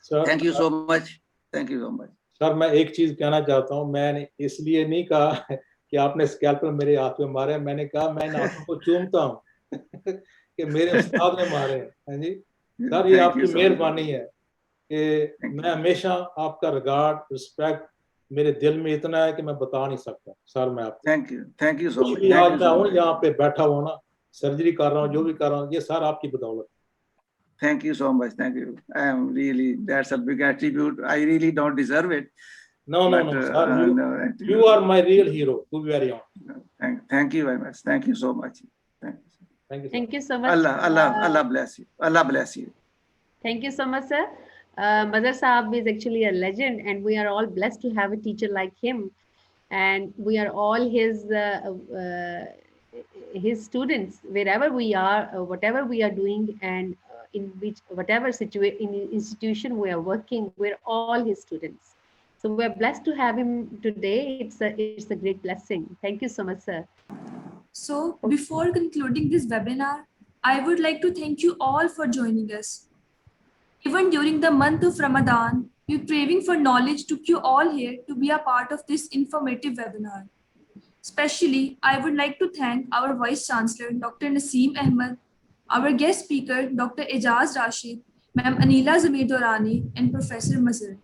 So, thank you so much. Thank you so much. Sir मैं एक चीज कहना चाहता हूँ, मैंने इसलिए नहीं कहा कि आपने स्कैल्पल मेरे हाथ में मारे, मैंने कहा मैं इन हाथों को चूमता हूँ कि मेरे उस्ताद ने मारे हैं। हाँ जी सर, ये Thank you आपकी so much. मेहरबानी है कि Thank मैं हमेशा आपका रिगार्ड रिस्पेक्ट मेरे दिल में इतना है कि मैं बता नहीं सकता। सर मैं आपको Thank you so कुछ much. भी Thank आज you मैं so हूँ much. यहाँ पे बैठा हुआ ना, सर्जरी कर रहा हूँ, जो भी कर रहा हूँ, ये सर आपकी बदौलत। Thank you so much. Thank you. I am really, that's a big attribute. I really don't deserve it. No, no, But, no, sir. no, You are my real hero, to be very honest. Thank you very much. Thank you so much. Thank you. Thank you, sir. Thank you so much. Allah bless you. Allah bless you. Thank you so much, sir. Mazhar Saab is actually a legend, and we are all blessed to have a teacher like him. And we are all his students wherever we are, whatever we are doing, and in which whatever institution we are working, we're all his students. So we're blessed to have him today. It's a great blessing. Thank you so much, sir. So before concluding this webinar, I would like to thank you all for joining us. Even during the month of Ramadan, your craving for knowledge took you all here to be a part of this informative webinar. Especially, I would like to thank our Vice Chancellor, Dr. Naseem Ahmed, our guest speaker, Dr. Ijaz Rashid, Ma'am Anila Zamir Dorani, and Professor Mazhar.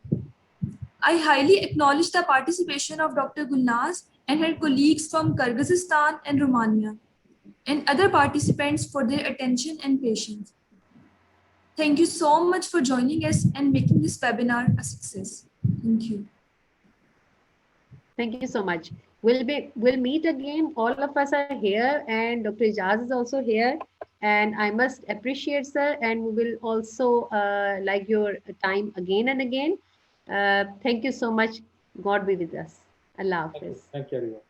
I highly acknowledge the participation of Dr. Gulnaz and her colleagues from Kyrgyzstan and Romania, and other participants for their attention and patience. Thank you so much for joining us and making this webinar a success. Thank you. Thank you so much. We'll meet again. All of us are here, and Dr. Ijaz is also here. And I must appreciate, sir, and we will also like your time again and again. Thank you so much. God be with us. Allah Hafiz. Thank you, everyone.